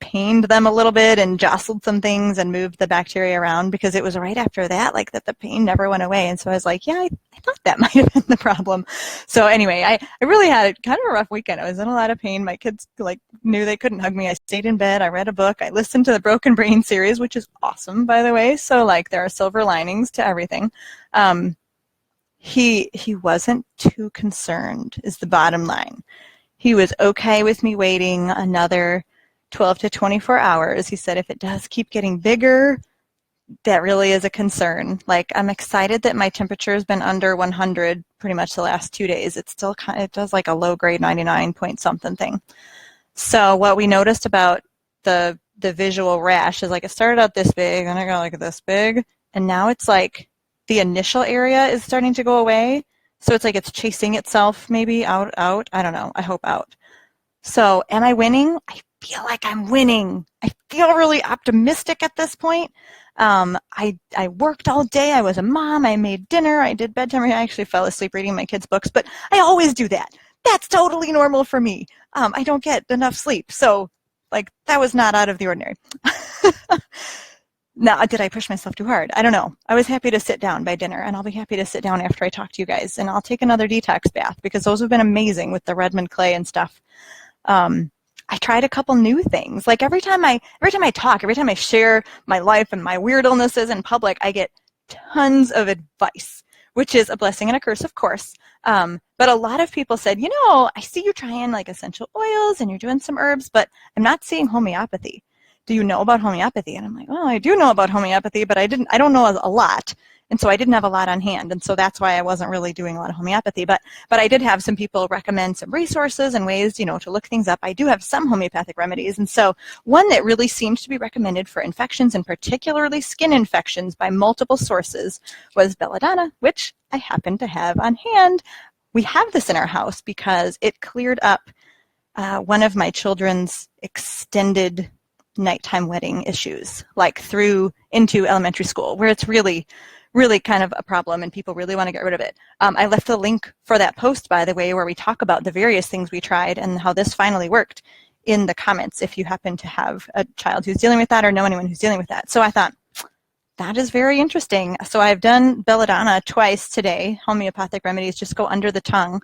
pained them a little bit and jostled some things and moved the bacteria around, because it was right after that, like, that the pain never went away. And so I was like, yeah, I thought that might have been the problem. So anyway, I really had kind of a rough weekend. I was in a lot of pain. My kids like knew they couldn't hug me. I stayed in bed. I read a book. I listened to the Broken Brain series, which is awesome, by the way. So like, there are silver linings to everything. He wasn't too concerned, is the bottom line. He was okay with me waiting another 12 to 24 hours. He said, if it does keep getting bigger, that really is a concern. Like, I'm excited that my temperature has been under 100 pretty much the last 2 days. It's still kind of, it does like a low grade 99 point something thing. So what we noticed about the visual rash is, like, it started out this big, and I got like this big, and now it's like the initial area is starting to go away. So it's like it's chasing itself maybe out. I don't know. I hope out. So am I winning? I feel like I'm winning. I feel really optimistic at this point. I worked all day. I was a mom. I made dinner. I did bedtime. I actually fell asleep reading my kids' books, but I always do that. That's totally normal for me. I don't get enough sleep. So, like, that was not out of the ordinary. Now, did I push myself too hard? I don't know. I was happy to sit down by dinner, and I'll be happy to sit down after I talk to you guys, and I'll take another detox bath, because those have been amazing with the Redmond clay and stuff. I tried a couple new things. Like, every time I talk, every time I share my life and my weird illnesses in public, I get tons of advice, which is a blessing and a curse, of course. But a lot of people said, you know, I see you trying like essential oils and you're doing some herbs, but I'm not seeing homeopathy. Do you know about homeopathy? And I'm like, well, I do know about homeopathy, but I don't know a lot. And so I didn't have a lot on hand. And so that's why I wasn't really doing a lot of homeopathy. But I did have some people recommend some resources and ways, you know, to look things up. I do have some homeopathic remedies. And so one that really seems to be recommended for infections, and particularly skin infections, by multiple sources was belladonna, which I happen to have on hand. We have this in our house because it cleared up one of my children's extended nighttime wedding issues, like through into elementary school, where it's really kind of a problem and people really want to get rid of it. I left a link for that post, by the way, where we talk about the various things we tried and how this finally worked, in the comments, if you happen to have a child who's dealing with that or know anyone who's dealing with that. So I thought, that is very interesting. So I've done belladonna twice today. Homeopathic remedies just go under the tongue.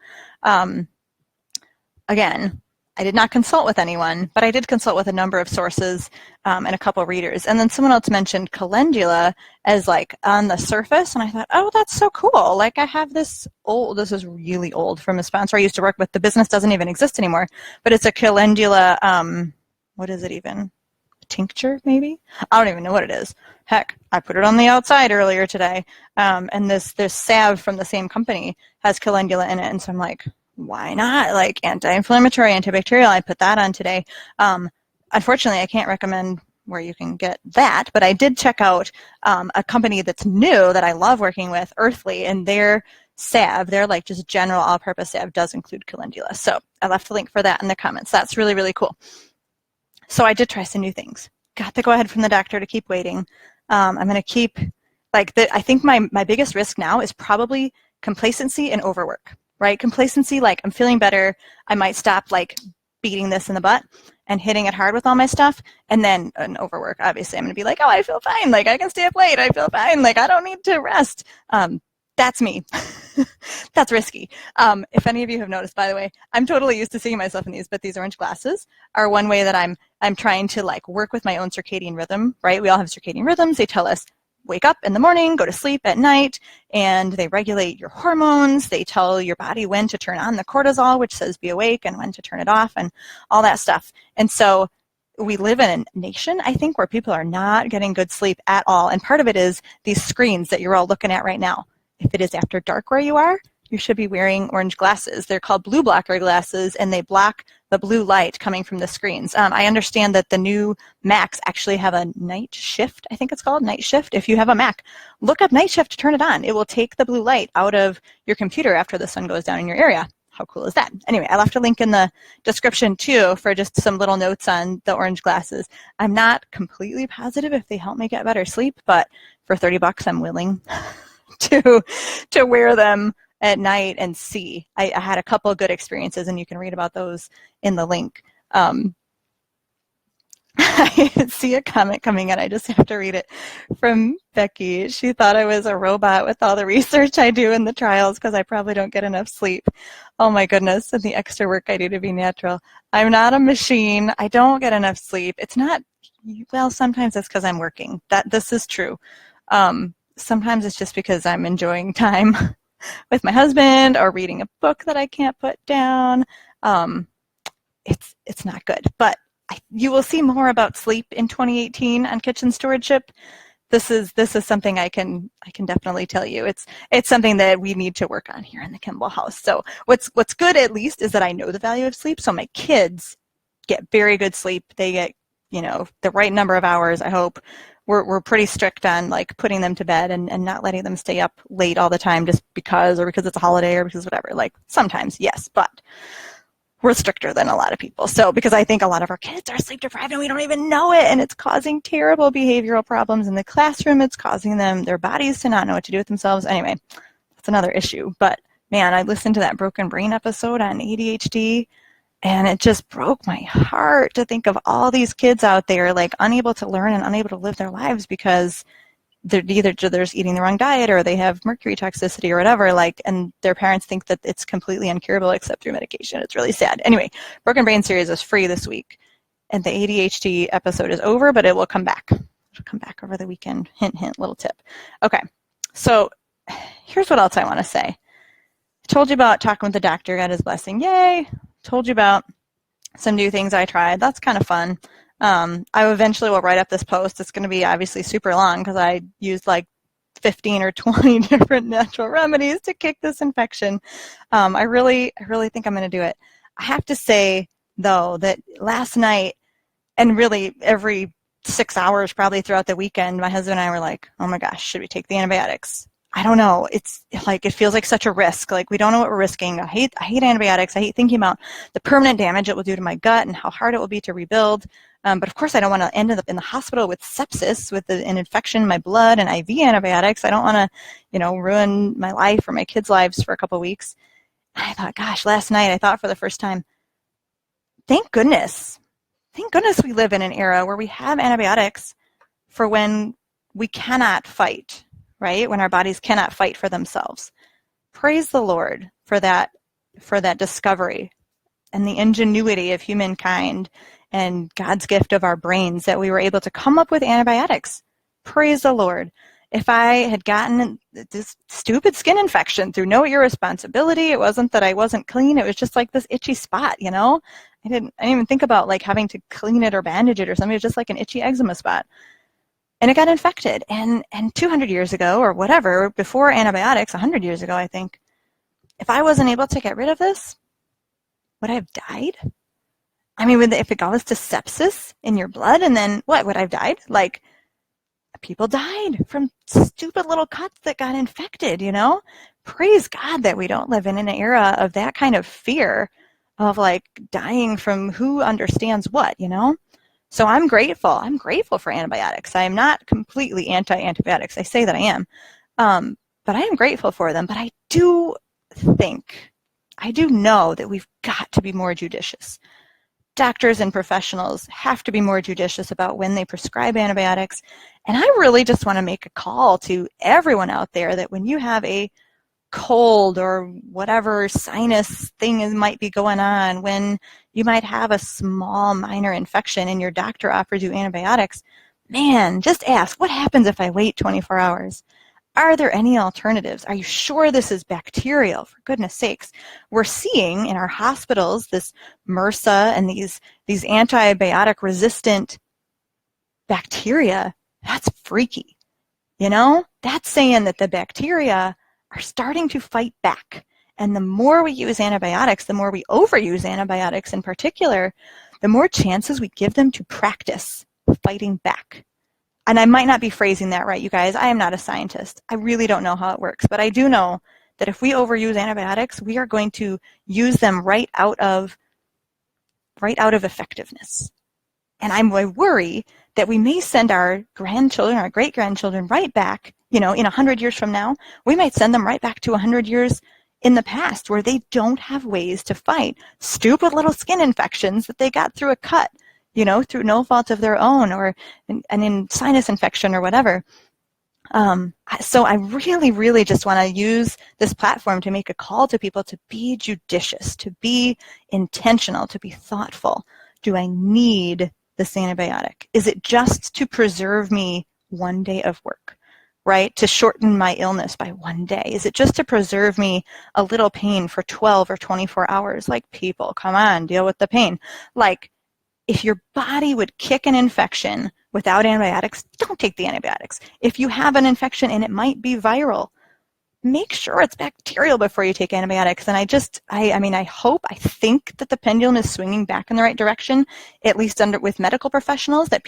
Again, I did not consult with anyone, but I did consult with a number of sources and a couple readers. And then someone else mentioned calendula as like on the surface, and I thought, oh, that's so cool. Like, I have this is really old, from a sponsor I used to work with. The business doesn't even exist anymore, but it's a calendula, what is it even? A tincture, maybe? I don't even know what it is. Heck, I put it on the outside earlier today. And this salve from the same company has calendula in it, and so I'm like, why not? Like, anti-inflammatory, antibacterial, I put that on today. Unfortunately, I can't recommend where you can get that, but I did check out a company that's new that I love working with, Earthly, and their salve, their like just general all-purpose salve, does include calendula. So I left the link for that in the comments. That's really, really cool. So I did try some new things. Got the go-ahead from the doctor to keep waiting. I'm going to keep, like, I think my biggest risk now is probably complacency and overwork. Right? Complacency, like, I'm feeling better, I might stop like beating this in the butt and hitting it hard with all my stuff, and then an overwork. Obviously, I'm going to be like, oh, I feel fine, like, I can stay up late, I feel fine, like, I don't need to rest. That's me. That's risky. If any of you have noticed, by the way, I'm totally used to seeing myself in these, but these orange glasses are one way that I'm trying to like work with my own circadian rhythm, right? We all have circadian rhythms. They tell us wake up in the morning, go to sleep at night, and they regulate your hormones. They tell your body when to turn on the cortisol, which says be awake, and when to turn it off, and all that stuff. And so we live in a nation, I think, where people are not getting good sleep at all. And part of it is these screens that you're all looking at right now. If it is after dark where you are, you should be wearing orange glasses. They're called blue blocker glasses, and they block the blue light coming from the screens. I understand that the new Macs actually have a night shift. I think it's called night shift. If you have a Mac, look up night shift to turn it on. It will take the blue light out of your computer after the sun goes down in your area. How cool is that? Anyway, I left a link in the description too for just some little notes on the orange glasses. I'm not completely positive if they help me get better sleep, but for $30, I'm willing to wear them at night and see. I had a couple of good experiences, and you can read about those in the link. I see a comment coming in. I just have to read it from Becky. She thought I was a robot with all the research I do in the trials because I probably don't get enough sleep. Oh my goodness, and the extra work I do to be natural. I'm not a machine. I don't get enough sleep. It's not, well, sometimes it's because I'm working. This is true. Sometimes it's just because I'm enjoying time with my husband or reading a book that I can't put down. It's not good, but you will see more about sleep in 2018 on Kitchen Stewardship. This is something I can definitely tell you. It's something that we need to work on here in the Kimball house. So what's good at least is that I know the value of sleep. So my kids get very good sleep. They get, the right number of hours, I hope. We're pretty strict on like putting them to bed and not letting them stay up late all the time just because it's a holiday or because whatever. Like sometimes, yes, but we're stricter than a lot of people. So because I think a lot of our kids are sleep deprived and we don't even know it, and it's causing terrible behavioral problems in the classroom. It's causing their bodies to not know what to do with themselves. Anyway, that's another issue. But man, I listened to that Broken Brain episode on ADHD, and it just broke my heart to think of all these kids out there like unable to learn and unable to live their lives because they're either just eating the wrong diet or they have mercury toxicity or whatever, and their parents think that it's completely incurable except through medication. It's really sad. Anyway, Broken Brain series is free this week, and the ADHD episode is over, but it will come back. It'll come back over the weekend. Hint, hint, little tip. Okay, so here's what else I want to say. I told you about talking with the doctor, got his blessing. Yay! Told you about some new things I tried. That's kind of fun. I eventually will write up this post. It's going to be obviously super long because I used like 15 or 20 different natural remedies to kick this infection. I really think I'm going to do it. I have to say, though, that last night and really every 6 hours probably throughout the weekend, my husband and I were like, oh my gosh, should we take the antibiotics? I don't know. It's like it feels like such a risk. Like we don't know what we're risking. I hate antibiotics. I hate thinking about the permanent damage it will do to my gut and how hard it will be to rebuild. But of course, I don't want to end up in the hospital with sepsis, with an infection in my blood and IV antibiotics. I don't want to, ruin my life or my kids' lives for a couple of weeks. And I thought, gosh, last night I thought for the first time, thank goodness we live in an era where we have antibiotics for when we cannot fight. Right? When our bodies cannot fight for themselves. Praise the Lord for that discovery and the ingenuity of humankind and God's gift of our brains that we were able to come up with antibiotics. Praise the Lord. If I had gotten this stupid skin infection through no irresponsibility, it wasn't that I wasn't clean, it was just like this itchy spot, I didn't even think about like having to clean it or bandage it or something. It was just like an itchy eczema spot. And it got infected. And 200 years ago or whatever, before antibiotics, 100 years ago, I think, if I wasn't able to get rid of this, would I have died? I mean, if it goes to sepsis in your blood, and then what, would I have died? Like, people died from stupid little cuts that got infected, Praise God that we don't live in an era of that kind of fear of like dying from who understands what, So I'm grateful. I'm grateful for antibiotics. I am not completely anti-antibiotics. I say that I am. But I am grateful for them. But I do know that we've got to be more judicious. Doctors and professionals have to be more judicious about when they prescribe antibiotics. And I really just want to make a call to everyone out there that when you have a cold or whatever sinus thing might be going on, when you might have a small minor infection and your doctor offers you antibiotics, man, just ask, what happens if I wait 24 hours? Are there any alternatives? Are you sure this is bacterial? For goodness sakes, we're seeing in our hospitals this MRSA and these antibiotic resistant bacteria. That's freaky. That's saying that the bacteria are starting to fight back. And the more we use antibiotics, the more we overuse antibiotics in particular, the more chances we give them to practice fighting back. And I might not be phrasing that right, you guys. I am not a scientist. I really don't know how it works. But I do know that if we overuse antibiotics, we are going to use them right out of effectiveness. And I worry that we may send our grandchildren, our great-grandchildren right back, in 100 years from now, we might send them right back to 100 years in the past where they don't have ways to fight stupid little skin infections that they got through a cut, you know, through no fault of their own, or in sinus infection or whatever. So I really, really just want to use this platform to make a call to people to be judicious, to be intentional, to be thoughtful. Do I need this antibiotic? Is it just to preserve me one day of work, right? To shorten my illness by one day? Is it just to preserve me a little pain for 12 or 24 hours? Like, people, come on, deal with the pain. Like, if your body would kick an infection without antibiotics, don't take the antibiotics. If you have an infection and it might be viral, make sure it's bacterial before you take antibiotics. And I think that the pendulum is swinging back in the right direction, at least with medical professionals, that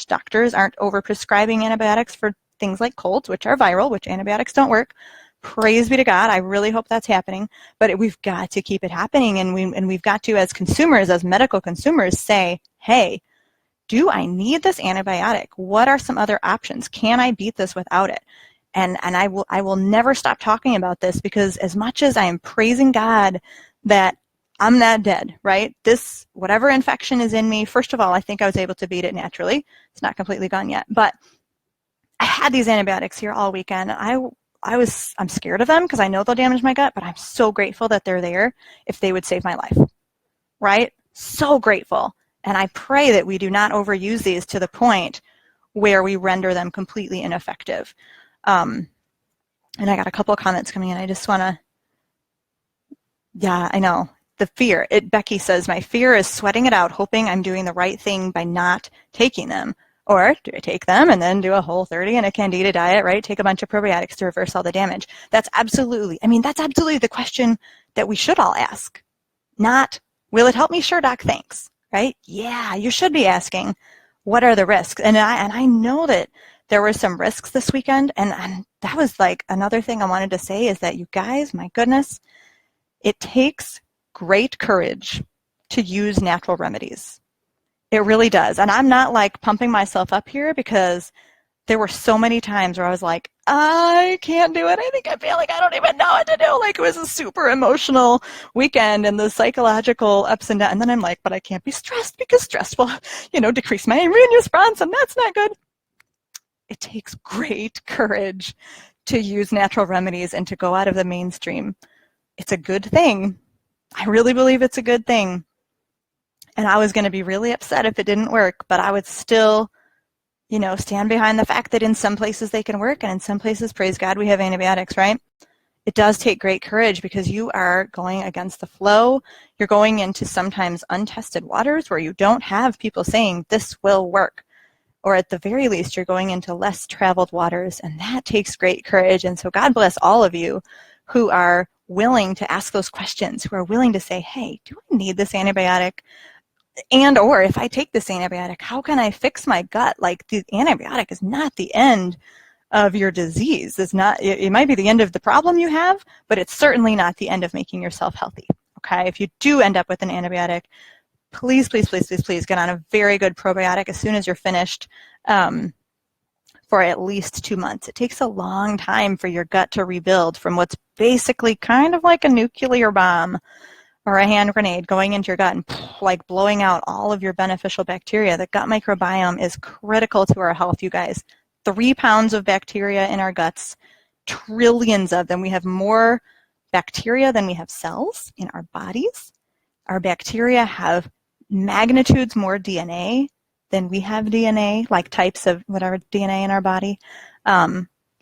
doctors aren't over-prescribing antibiotics for things like colds, which are viral, which antibiotics don't work. Praise be to God. I really hope that's happening. But we've got to keep it happening, and we've got to, as consumers, as medical consumers, say, hey, do I need this antibiotic? What are some other options? Can I beat this without it? And I will never stop talking about this, because as much as I am praising God that I'm not dead, right? This, whatever infection is in me, first of all, I think I was able to beat it naturally. It's not completely gone yet. But I had these antibiotics here all weekend. I'm scared of them because I know they'll damage my gut, but I'm so grateful that they're there if they would save my life, right? So grateful. And I pray that we do not overuse these to the point where we render them completely ineffective. And I got a couple of comments coming in. I just want to, yeah, I know. The fear. Becky says, my fear is sweating it out, hoping I'm doing the right thing by not taking them. Or do I take them and then do a Whole30 and a Candida diet, right? Take a bunch of probiotics to reverse all the damage. That's absolutely the question that we should all ask. Not, will it help me? Sure, doc, thanks, right? Yeah, you should be asking, what are the risks? And I know that there were some risks this weekend, and that was like another thing I wanted to say, is that you guys, my goodness, it takes great courage to use natural remedies. It really does. And I'm not like pumping myself up here, because there were so many times where I was like, I can't do it. I think I feel like I don't even know what to do. Like, it was a super emotional weekend, and the psychological ups and downs. And then I'm like, but I can't be stressed, because stress will, decrease my immune response, and that's not good. It takes great courage to use natural remedies and to go out of the mainstream. It's a good thing. I really believe it's a good thing. And I was going to be really upset if it didn't work, but I would still, stand behind the fact that in some places they can work, and in some places, praise God, we have antibiotics, right? It does take great courage, because you are going against the flow. You're going into sometimes untested waters where you don't have people saying this will work. Or at the very least, you're going into less traveled waters, and that takes great courage. And so God bless all of you who are willing to ask those questions, who are willing to say, hey, do I need this antibiotic? And or if I take this antibiotic, how can I fix my gut? Like, the antibiotic is not the end of your disease. It's not, it might be the end of the problem you have, but it's certainly not the end of making yourself healthy. Okay, if you do end up with an antibiotic, please, please, please, please, please get on a very good probiotic as soon as you're finished, for at least 2 months. It takes a long time for your gut to rebuild from what's basically kind of like a nuclear bomb or a hand grenade going into your gut and like blowing out all of your beneficial bacteria. The gut microbiome is critical to our health, you guys. 3 pounds of bacteria in our guts, trillions of them. We have more bacteria than we have cells in our bodies. Our bacteria have magnitudes more DNA than we have DNA, like types of whatever DNA in our body.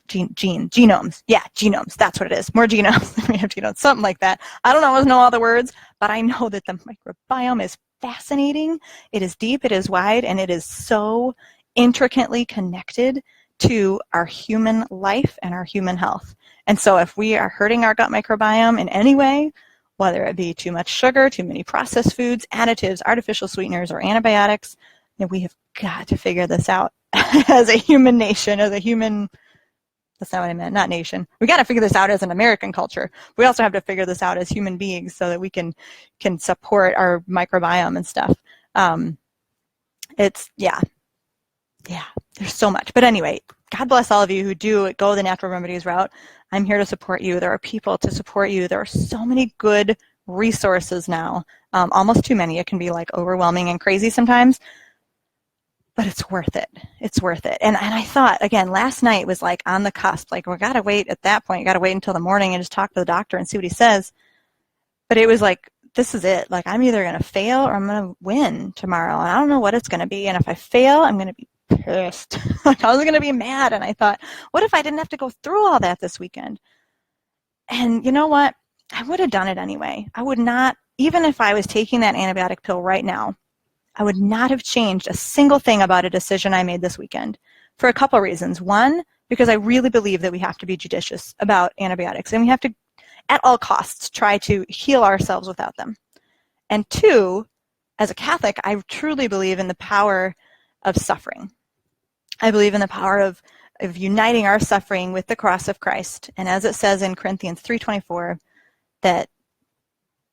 Genomes. Yeah, genomes. That's what it is. More genomes than we have genomes. Something like that. I don't always know all the words, but I know that the microbiome is fascinating. It is deep, it is wide, and it is so intricately connected to our human life and our human health. And so if we are hurting our gut microbiome in any way, whether it be too much sugar, too many processed foods, additives, artificial sweeteners, or antibiotics, we have got to figure this out as a human nation, as a human, that's not what I meant, not nation. We got to figure this out as an American culture. We also have to figure this out as human beings so that we can support our microbiome and stuff. There's so much. But anyway, God bless all of you who do go the natural remedies route. I'm here to support you. There are people to support you. There are so many good resources now, almost too many. It can be like overwhelming and crazy sometimes, but it's worth it. It's worth it. And I thought, again, last night was like on the cusp, like we got to wait at that point, you got to wait until the morning and just talk to the doctor and see what he says. But it was like, this is it. Like, I'm either going to fail or I'm going to win tomorrow. And I don't know what it's going to be. And if I fail, I'm going to be pissed. Like, I was going to be mad. And I thought, what if I didn't have to go through all that this weekend? And you know what? I would have done it anyway. I would not, even if I was taking that antibiotic pill right now, I would not have changed a single thing about a decision I made this weekend for a couple reasons. One, because I really believe that we have to be judicious about antibiotics and we have to, at all costs, try to heal ourselves without them. And two, as a Catholic, I truly believe in the power of suffering. I believe in the power of uniting our suffering with the cross of Christ. And as it says in Corinthians 3:24, that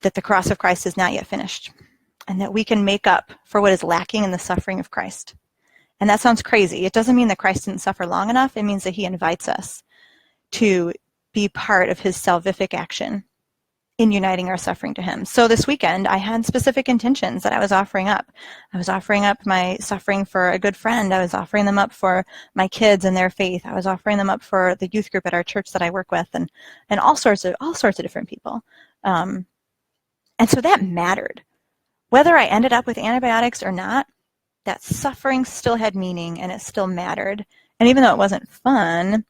the cross of Christ is not yet finished, and that we can make up for what is lacking in the suffering of Christ. And that sounds crazy. It doesn't mean that Christ didn't suffer long enough. It means that he invites us to be part of his salvific action in uniting our suffering to him. So this weekend, I had specific intentions that I was offering up. I was offering up my suffering for a good friend. I was offering them up for my kids and their faith. I was offering them up for the youth group at our church that I work with, and all sorts of different people. And so that mattered. Whether I ended up with antibiotics or not, that suffering still had meaning and it still mattered. And even though it wasn't fun,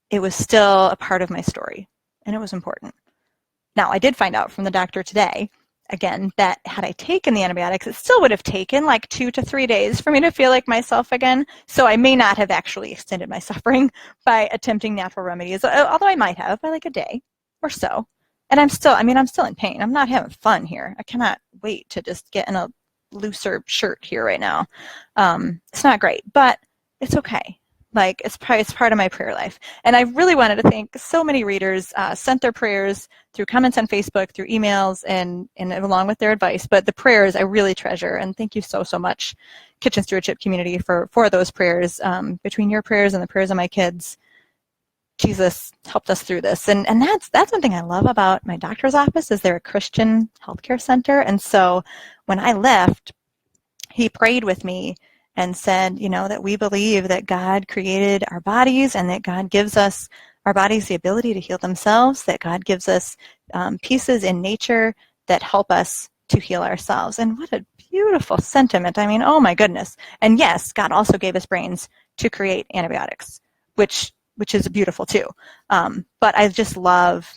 it was still a part of my story and it was important. Now, I did find out from the doctor today, again, that had I taken the antibiotics, it still would have taken like 2 to 3 days for me to feel like myself again. So I may not have actually extended my suffering by attempting natural remedies, although I might have by like a day or so. And I'm still in pain. I'm not having fun here. I cannot wait to just get in a looser shirt here right now. It's not great, but it's okay. Like, it's part of my prayer life. And I really wanted to thank so many readers, sent their prayers through comments on Facebook, through emails, and along with their advice. But the prayers I really treasure. And thank you so much, Kitchen Stewardship community, for those prayers. Between your prayers and the prayers of my kids, Jesus helped us through this. And that's one thing I love about my doctor's office is they're a Christian healthcare center. And so when I left, he prayed with me and said, that we believe that God created our bodies and that God gives us our bodies the ability to heal themselves, that God gives us pieces in nature that help us to heal ourselves. And what a beautiful sentiment. I mean, oh my goodness. And yes, God also gave us brains to create antibiotics, which is beautiful too. But I just love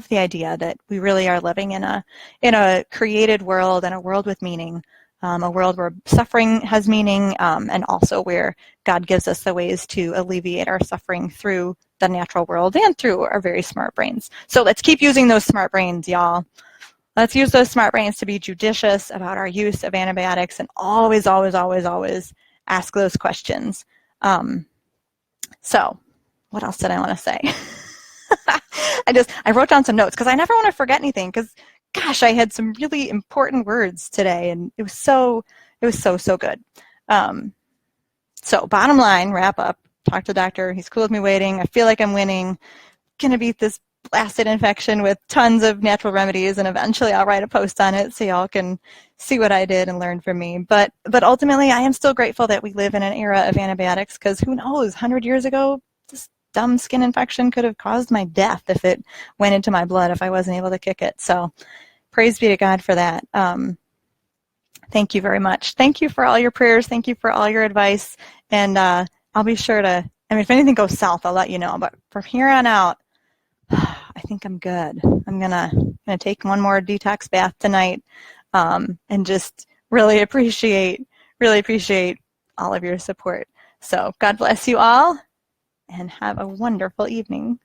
the idea that we really are living in a created world and a world with meaning. A world where suffering has meaning, and also where God gives us the ways to alleviate our suffering through the natural world and through our very smart brains. So let's keep using those smart brains, y'all. Let's use those smart brains to be judicious about our use of antibiotics and always, always, always, always ask those questions. So what else did I want to say? I wrote down some notes because I never want to forget anything because gosh, I had some really important words today, and it was so good. So bottom line, wrap up, talk to the doctor. He's cool with me waiting. I feel like I'm winning. Gonna beat this blasted infection with tons of natural remedies, and eventually I'll write a post on it so y'all can see what I did and learn from me. But ultimately, I am still grateful that we live in an era of antibiotics because who knows, 100 years ago, this dumb skin infection could have caused my death if it went into my blood if I wasn't able to kick it. So praise be to God for that. Thank you very much. Thank you for all your prayers. Thank you for all your advice. And I'll be sure to, if anything goes south, I'll let you know. But from here on out, I think I'm good. I'm gonna take one more detox bath tonight, and just really appreciate all of your support. So God bless you all, and have a wonderful evening.